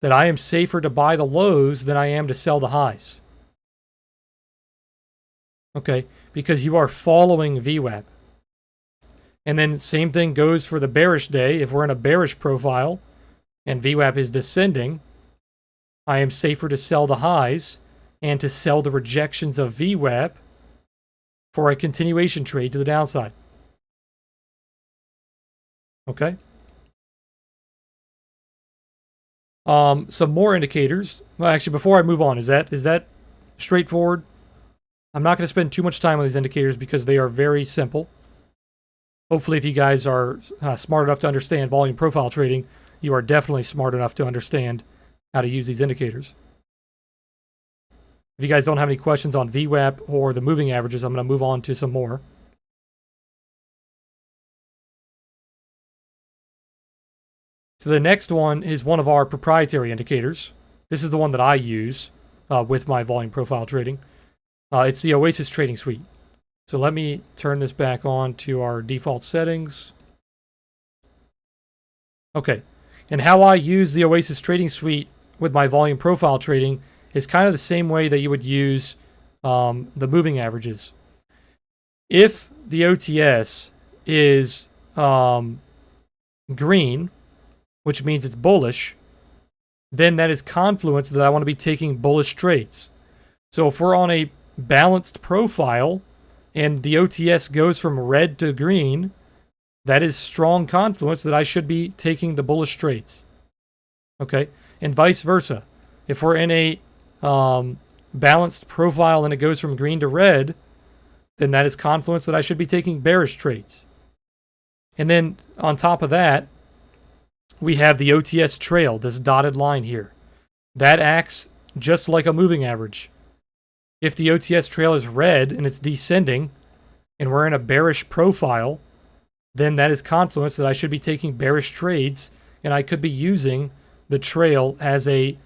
that I am safer to buy the lows than I am to sell the highs. Okay, because you are following VWAP. And then same thing goes for the bearish day. If we're in a bearish profile and VWAP is descending, I am safer to sell the highs and to sell the rejections of VWAP for a continuation trade to the downside. Okay. Some more indicators. Well, actually, before I move on, is that straightforward? I'm not going to spend too much time on these indicators because they are very simple. Hopefully, if you guys are smart enough to understand volume profile trading, you are definitely smart enough to understand how to use these indicators. If you guys don't have any questions on VWAP or the moving averages, I'm going to move on to some more. So the next one is one of our proprietary indicators. This is the one that I use with my volume profile trading. It's the Oasis trading suite. So let me turn this back on to our default settings. Okay, and how I use the Oasis trading suite with my volume profile trading is kind of the same way that you would use the moving averages. If the OTS is green, which means it's bullish, then that is confluence that I want to be taking bullish trades. So if we're on a balanced profile and the OTS goes from red to green, that is strong confluence that I should be taking the bullish trades. Okay, and vice versa. If we're in a balanced profile and it goes from green to red, then that is confluence that I should be taking bearish trades. And then on top of that, we have the OTS trail, this dotted line here. That acts just like a moving average. If the OTS trail is red and it's descending, and we're in a bearish profile, then that is confluence that I should be taking bearish trades, and I could be using the trail as a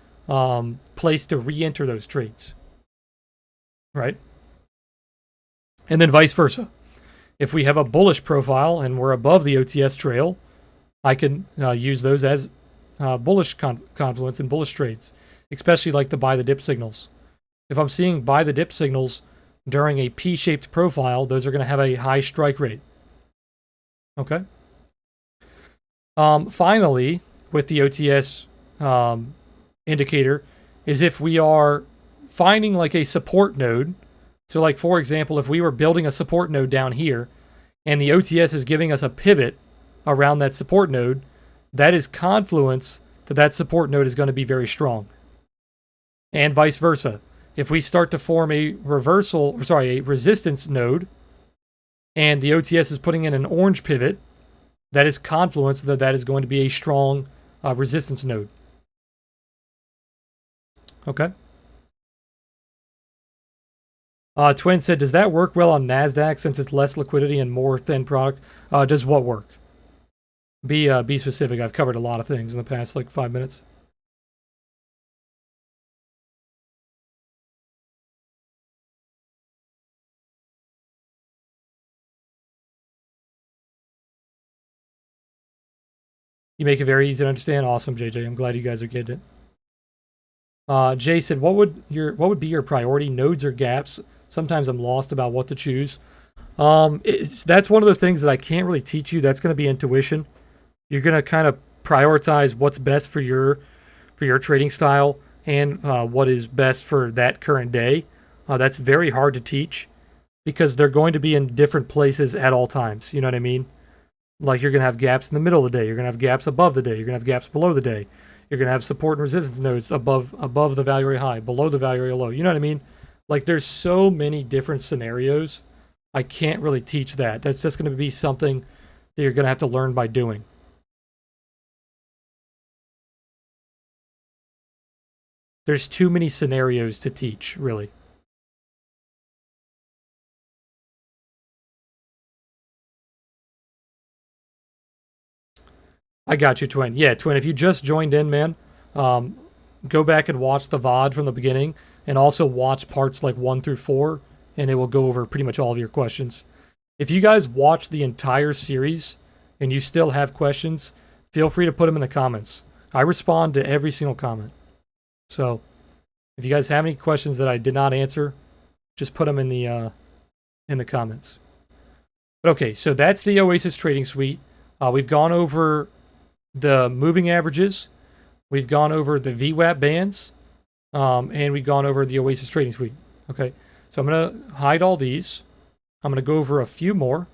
place to re-enter those trades. Right? And then vice versa. If we have a bullish profile and we're above the OTS trail, I can use those as bullish confluence and bullish trades, especially like the buy the dip signals. If I'm seeing buy the dip signals during a P-shaped profile, those are going to have a high strike rate. Okay. Finally, with the OTS indicator, is if we are finding like a support node. So like, for example, if we were building a support node down here and the OTS is giving us a pivot around that support node, that is confluence that that support node is going to be very strong. And vice versa. If we start to form a resistance node and the OTS is putting in an orange pivot, that is confluence that that is going to be a strong resistance node. Okay. Twin said, does that work well on NASDAQ since it's less liquidity and more thin product? Does what work? Be specific. I've covered a lot of things in the past like 5 minutes. You make it very easy to understand. Awesome, JJ. I'm glad you guys are getting it. Jay said, what would be your priority, nodes or gaps? Sometimes I'm lost about what to choose. That's one of the things that I can't really teach you. That's going to be intuition. You're going to kind of prioritize what's best for your trading style and what is best for that current day. That's very hard to teach because they're going to be in different places at all times. You know what I mean? Like you're going to have gaps in the middle of the day. You're going to have gaps above the day. You're going to have gaps below the day. You're going to have support and resistance nodes above the value area high, below the value area low. You know what I mean? Like there's so many different scenarios. I can't really teach that. That's just going to be something that you're going to have to learn by doing. There's too many scenarios to teach, really. I got you, Twin. Yeah, Twin, if you just joined in, man, go back and watch the VOD from the beginning and also watch parts like 1 through 4, and it will go over pretty much all of your questions. If you guys watch the entire series and you still have questions, feel free to put them in the comments. I respond to every single comment. So if you guys have any questions that I did not answer, just put them in the comments. But okay, so that's the Oasis Trading Suite. We've gone over the moving averages. We've gone over the VWeb bands. And we've gone over the Oasis Trading Suite. Okay, so I'm going to hide all these. I'm going to go over a few more.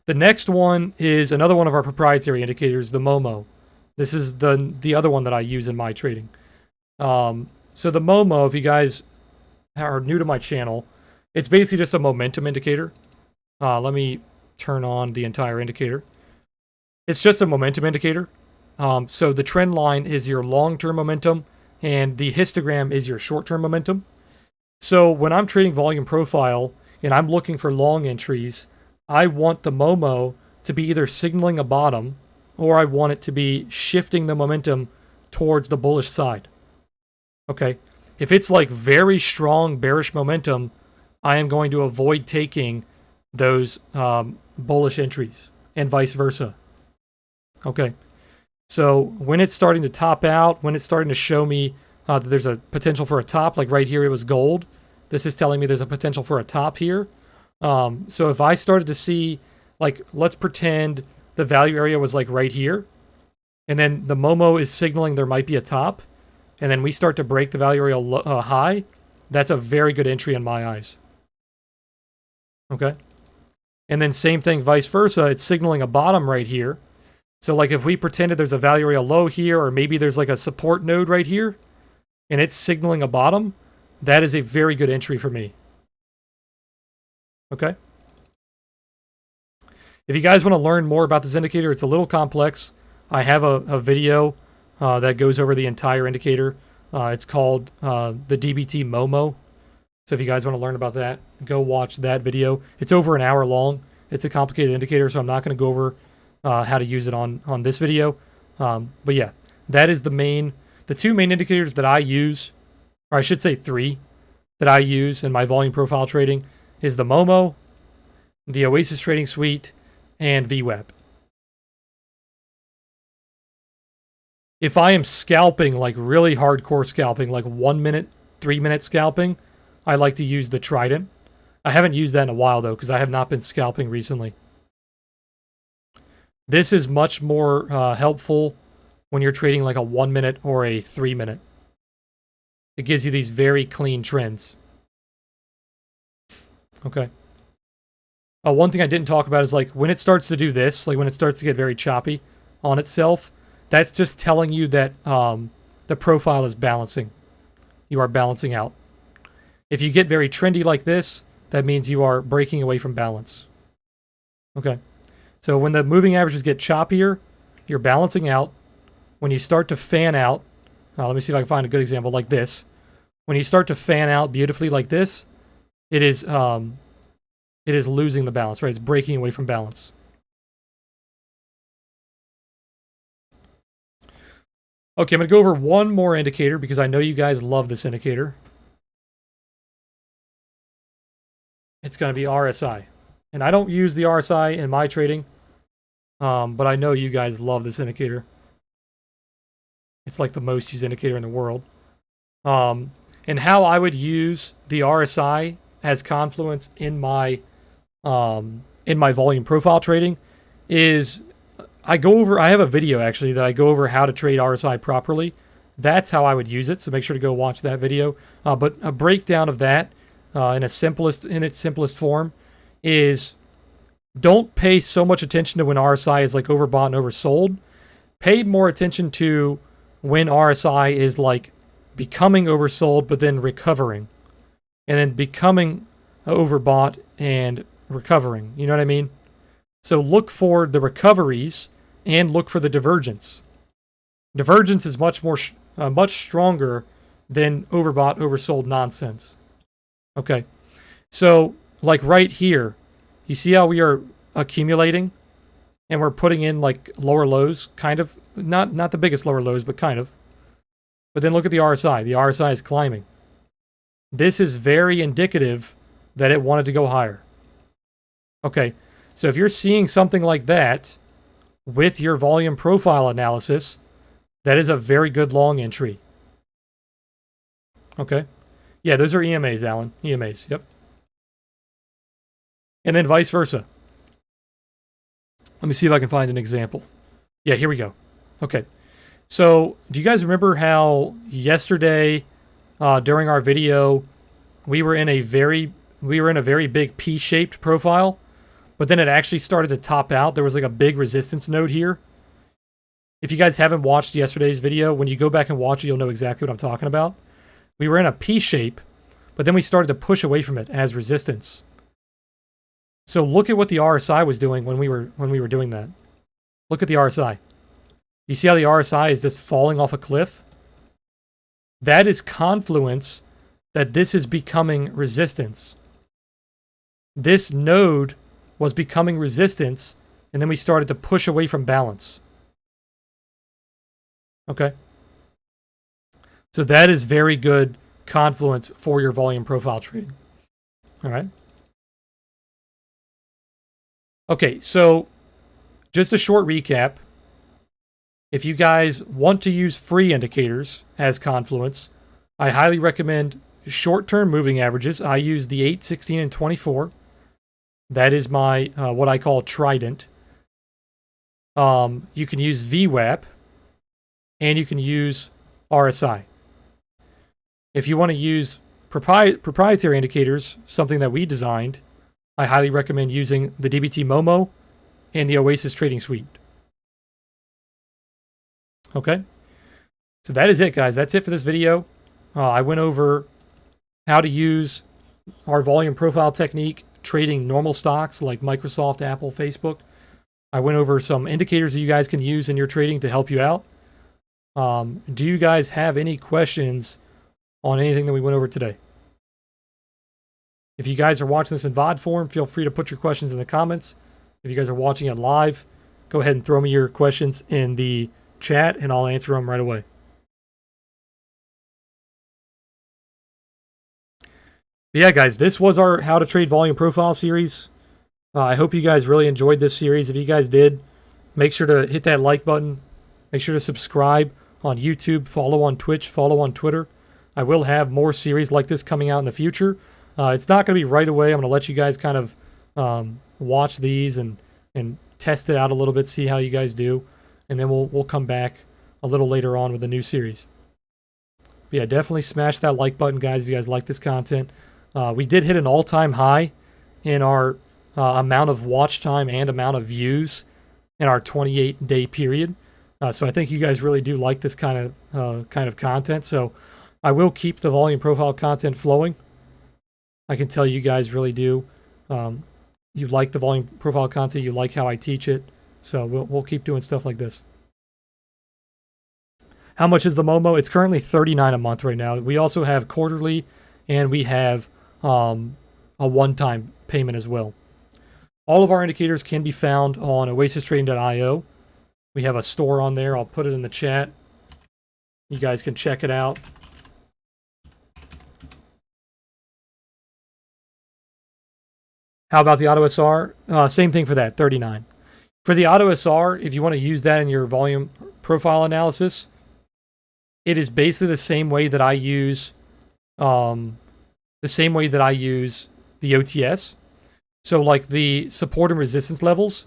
The next one is another one of our proprietary indicators, the Momo. This is the other one that I use in my trading. So the Momo, if you guys are new to my channel, it's basically just a momentum indicator. Let me turn on the entire indicator. It's just a momentum indicator. So the trend line is your long-term momentum, and the histogram is your short-term momentum. So when I'm trading volume profile and I'm looking for long entries, I want the Momo to be either signaling a bottom or I want it to be shifting the momentum towards the bullish side. Okay, if it's like very strong bearish momentum, I am going to avoid taking those bullish entries and vice versa. Okay. So when it's starting to top out, when it's starting to show me that there's a potential for a top, like right here it was gold, this is telling me there's a potential for a top here. So if I started to see, like, let's pretend the value area was like right here, and then the Momo is signaling there might be a top, and then we start to break the value area high, that's a very good entry in my eyes. Okay? And then same thing, vice versa. It's signaling a bottom right here. So like if we pretended there's a value area low here, or maybe there's like a support node right here, and it's signaling a bottom, that is a very good entry for me. Okay. If you guys want to learn more about this indicator, it's a little complex. I have a video that goes over the entire indicator. It's called the DBT Momo. So if you guys want to learn about that, go watch that video. It's over an hour long. It's a complicated indicator, so I'm not going to go over how to use it on this video. But yeah, that is the two main indicators that I use, or I should say three, that I use in my volume profile trading is the Momo, the Oasis Trading Suite, and VWeb. If I am scalping, like really hardcore scalping, like 1 minute, 3 minute scalping, I like to use the Trident. I haven't used that in a while though, because I have not been scalping recently. This is much more helpful when you're trading like a 1 minute or a 3 minute. It gives you these very clean trends. Okay. One thing I didn't talk about is like when it starts to do this, like when it starts to get very choppy on itself, that's just telling you that the profile is balancing. You are balancing out. If you get very trendy like this, that means you are breaking away from balance. Okay. So when the moving averages get choppier, you're balancing out. When you start to fan out, let me see if I can find a good example like this. When you start to fan out beautifully like this, it is losing the balance, right? It's breaking away from balance. Okay, I'm going to go over one more indicator because I know you guys love this indicator. It's going to be RSI. And I don't use the RSI in my trading, but I know you guys love this indicator. It's like the most used indicator in the world. And how I would use the RSI as Confluence in my volume profile trading is I have a video actually that I go over how to trade RSI properly. That's how I would use it, so make sure to go watch that video. But a breakdown of that in its simplest form is don't pay so much attention to when RSI is like overbought and oversold. Pay more attention to when RSI is like becoming oversold but then recovering, and then becoming overbought and recovering. You know what I mean? So look for the recoveries and look for the divergence. Divergence is much stronger than overbought, oversold nonsense. Okay, so like right here, you see how we are accumulating, and we're putting in like lower lows, kind of not the biggest lower lows, but kind of. But then look at the RSI. The RSI is climbing. This is very indicative that it wanted to go higher. Okay, so if you're seeing something like that with your volume profile analysis, that is a very good long entry. Okay. Yeah, those are EMAs, Alan. EMAs, yep. And then vice versa. Let me see if I can find an example. Yeah, here we go. Okay. So, do you guys remember how yesterday during our video we were in a very big P-shaped profile, but then it actually started to top out. There was like a big resistance node here. If you guys haven't watched yesterday's video, when you go back and watch it, you'll know exactly what I'm talking about. We were in a P shape, but then we started to push away from it as resistance. So look at what the RSI was doing when we were doing that. Look at the RSI. You see how the RSI is just falling off a cliff? That is confluence that this is becoming resistance. This node was becoming resistance, and then we started to push away from balance. Okay. So that is very good confluence for your volume profile trading. All right. Okay, so just a short recap. If you guys want to use free indicators as confluence, I highly recommend short-term moving averages. I use the 8, 16, and 24. That is my what I call Trident. You can use VWeb, and you can use RSI. If you want to use proprietary indicators, something that we designed, I highly recommend using the DBT Momo and the Oasis trading suite. Okay, so that is it, guys. That's it for this video. I went over how to use our volume profile technique trading normal stocks like Microsoft, Apple, Facebook. I went over some indicators that you guys can use in your trading to help you out. Do you guys have any questions on anything that we went over today? If you guys are watching this in VOD form, feel free to put your questions in the comments. If you guys are watching it live, go ahead and throw me your questions in the chat and I'll answer them right away. But yeah, guys, this was our How to Trade Volume Profile series. I hope you guys really enjoyed this series. If you guys did, make sure to hit that like button. Make sure to subscribe on YouTube, follow on Twitch, follow on Twitter. I will have more series like this coming out in the future. It's not going to be right away. I'm going to let you guys kind of watch these and test it out a little bit, see how you guys do. And then we'll come back a little later on with a new series. But yeah, definitely smash that like button, guys, if you guys like this content. We did hit an all-time high in our amount of watch time and amount of views in our 28-day period. So I think you guys really do like this kind of content. So I will keep the volume profile content flowing. I can tell you guys really do. You like the volume profile content. You like how I teach it. So we'll keep doing stuff like this. How much is the Momo? It's currently $39 a month right now. We also have quarterly, and we have a one-time payment as well. All of our indicators can be found on oasistrading.io. We have a store on there. I'll put it in the chat. You guys can check it out. How about the Auto SR? Same thing for that, 39. For the Auto SR, if you want to use that in your volume profile analysis, it is basically the same way that I use the OTS. So like the support and resistance levels,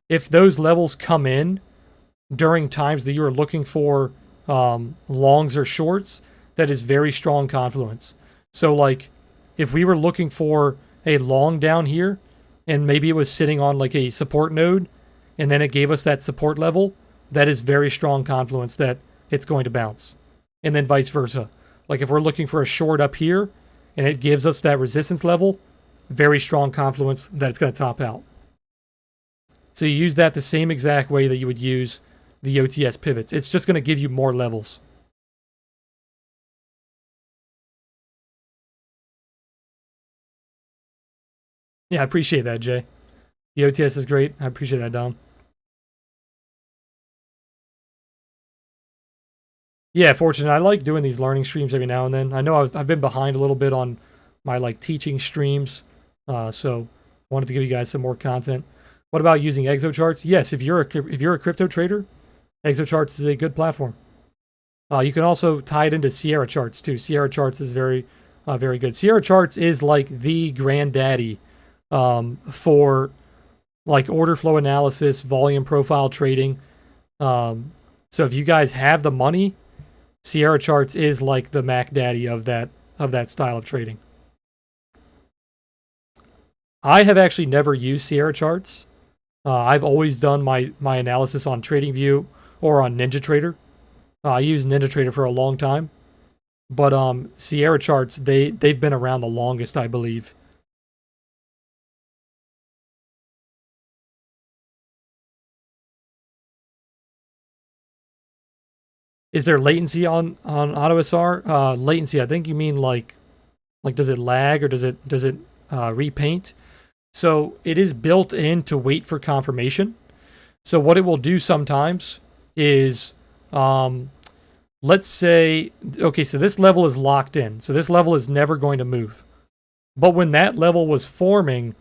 if those levels come in during times that you are looking for longs or shorts, that is very strong confluence. So like if we were looking for a long down here and maybe it was sitting on like a support node and then it gave us that support level, that is very strong confluence that it's going to bounce. And then vice versa. Like if we're looking for a short up here and it gives us that resistance level, very strong confluence that it's going to top out. So you use that the same exact way that you would use the OTS pivots. It's just going to give you more levels. Yeah, I appreciate that, Jay. The OTS is great. I appreciate that, Dom. Yeah, fortunate. I like doing these learning streams every now and then. I know I've been behind a little bit on my like teaching streams, so wanted to give you guys some more content. What about using exocharts? Yes, if you're a crypto trader, exocharts is a good platform. You can also tie it into Sierra charts too. Sierra charts is very good. Sierra charts is like the granddaddy for like order flow analysis, volume profile trading. So if you guys have the money, Sierra charts is like the Mac Daddy of that style of trading. I have actually never used Sierra charts. I've always done my analysis on TradingView or on NinjaTrader. I used NinjaTrader for a long time, but Sierra charts they've been around the longest, I believe. Is there latency on AutoSR? Latency, I think you mean like does it lag or does it repaint? So it is built in to wait for confirmation. So what it will do sometimes is, let's say, okay, so this level is locked in. So this level is never going to move. But when that level was forming,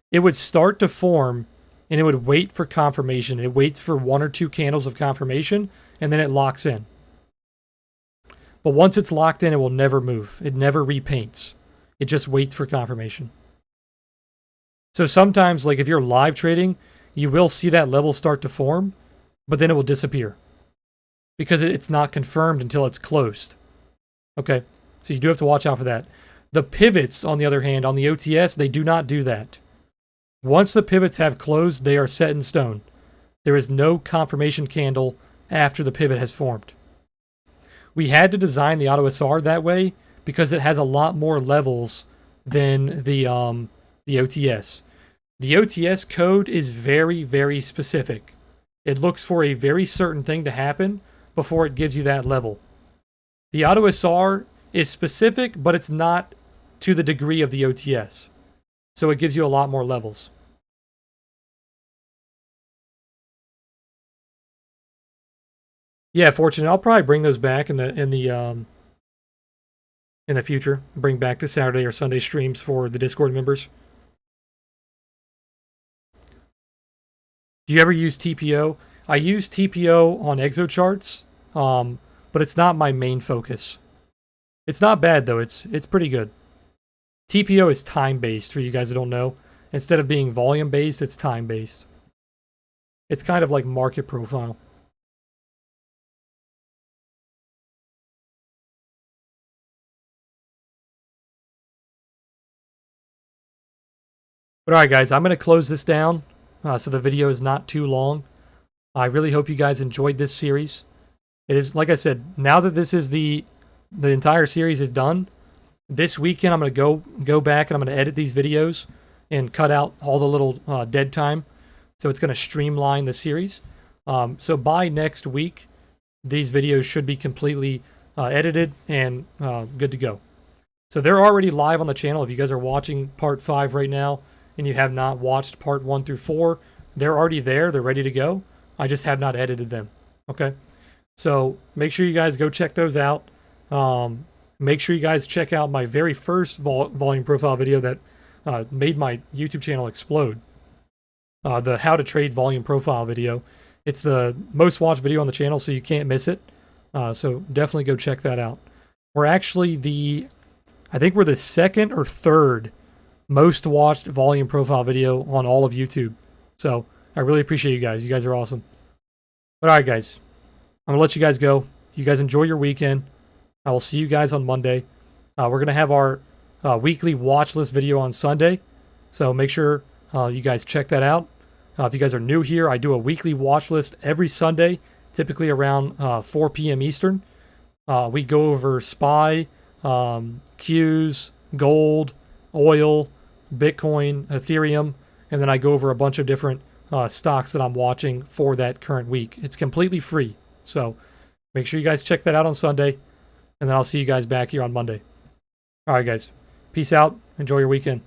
it would start to form and it would wait for confirmation. It waits for 1 or 2 candles of confirmation and then it locks in. But once it's locked in, it will never move. It never repaints. It just waits for confirmation. So sometimes, like if you're live trading, you will see that level start to form, but then it will disappear because it's not confirmed until it's closed. Okay, so you do have to watch out for that. The pivots, on the other hand, on the OTS, they do not do that. Once the pivots have closed, they are set in stone. There is no confirmation candle after the pivot has formed. We had to design the AutoSR that way because it has a lot more levels than the OTS. The OTS code is very, very specific. It looks for a very certain thing to happen before it gives you that level. The AutoSR is specific, but it's not to the degree of the OTS. So it gives you a lot more levels. Yeah, Fortune. I'll probably bring those back in the future. Bring back the Saturday or Sunday streams for the Discord members. Do you ever use TPO? I use TPO on exocharts, but it's not my main focus. It's not bad though. It's pretty good. TPO is time-based for you guys that don't know. Instead of being volume-based, it's time-based. It's kind of like market profile. But alright guys, I'm going to close this down so the video is not too long. I really hope you guys enjoyed this series. It is, like I said, now that this is the entire series is done, this weekend I'm going to go back and I'm going to edit these videos and cut out all the little dead time. So it's going to streamline the series. So by next week, these videos should be completely edited and good to go. So they're already live on the channel. If you guys are watching part 5 right now and you have not watched part 1 through 4, they're already there. They're ready to go. I just have not edited them. Okay? So make sure you guys go check those out. Make sure you guys check out my very first volume profile video that made my YouTube channel explode. The how to trade volume profile video. It's the most watched video on the channel, so you can't miss it. So definitely go check that out. We're actually I think we're the second or third most watched volume profile video on all of YouTube. So I really appreciate you guys. You guys are awesome. But alright guys, I'm gonna let you guys go. You guys enjoy your weekend. I will see you guys on Monday. We're going to have our weekly watch list video on Sunday. So make sure you guys check that out. If you guys are new here, I do a weekly watch list every Sunday, typically around 4 p.m. Eastern. We go over SPY, Qs, gold, oil, Bitcoin, Ethereum, and then I go over a bunch of different stocks that I'm watching for that current week. It's completely free. So make sure you guys check that out on Sunday. And then I'll see you guys back here on Monday. All right, guys. Peace out. Enjoy your weekend.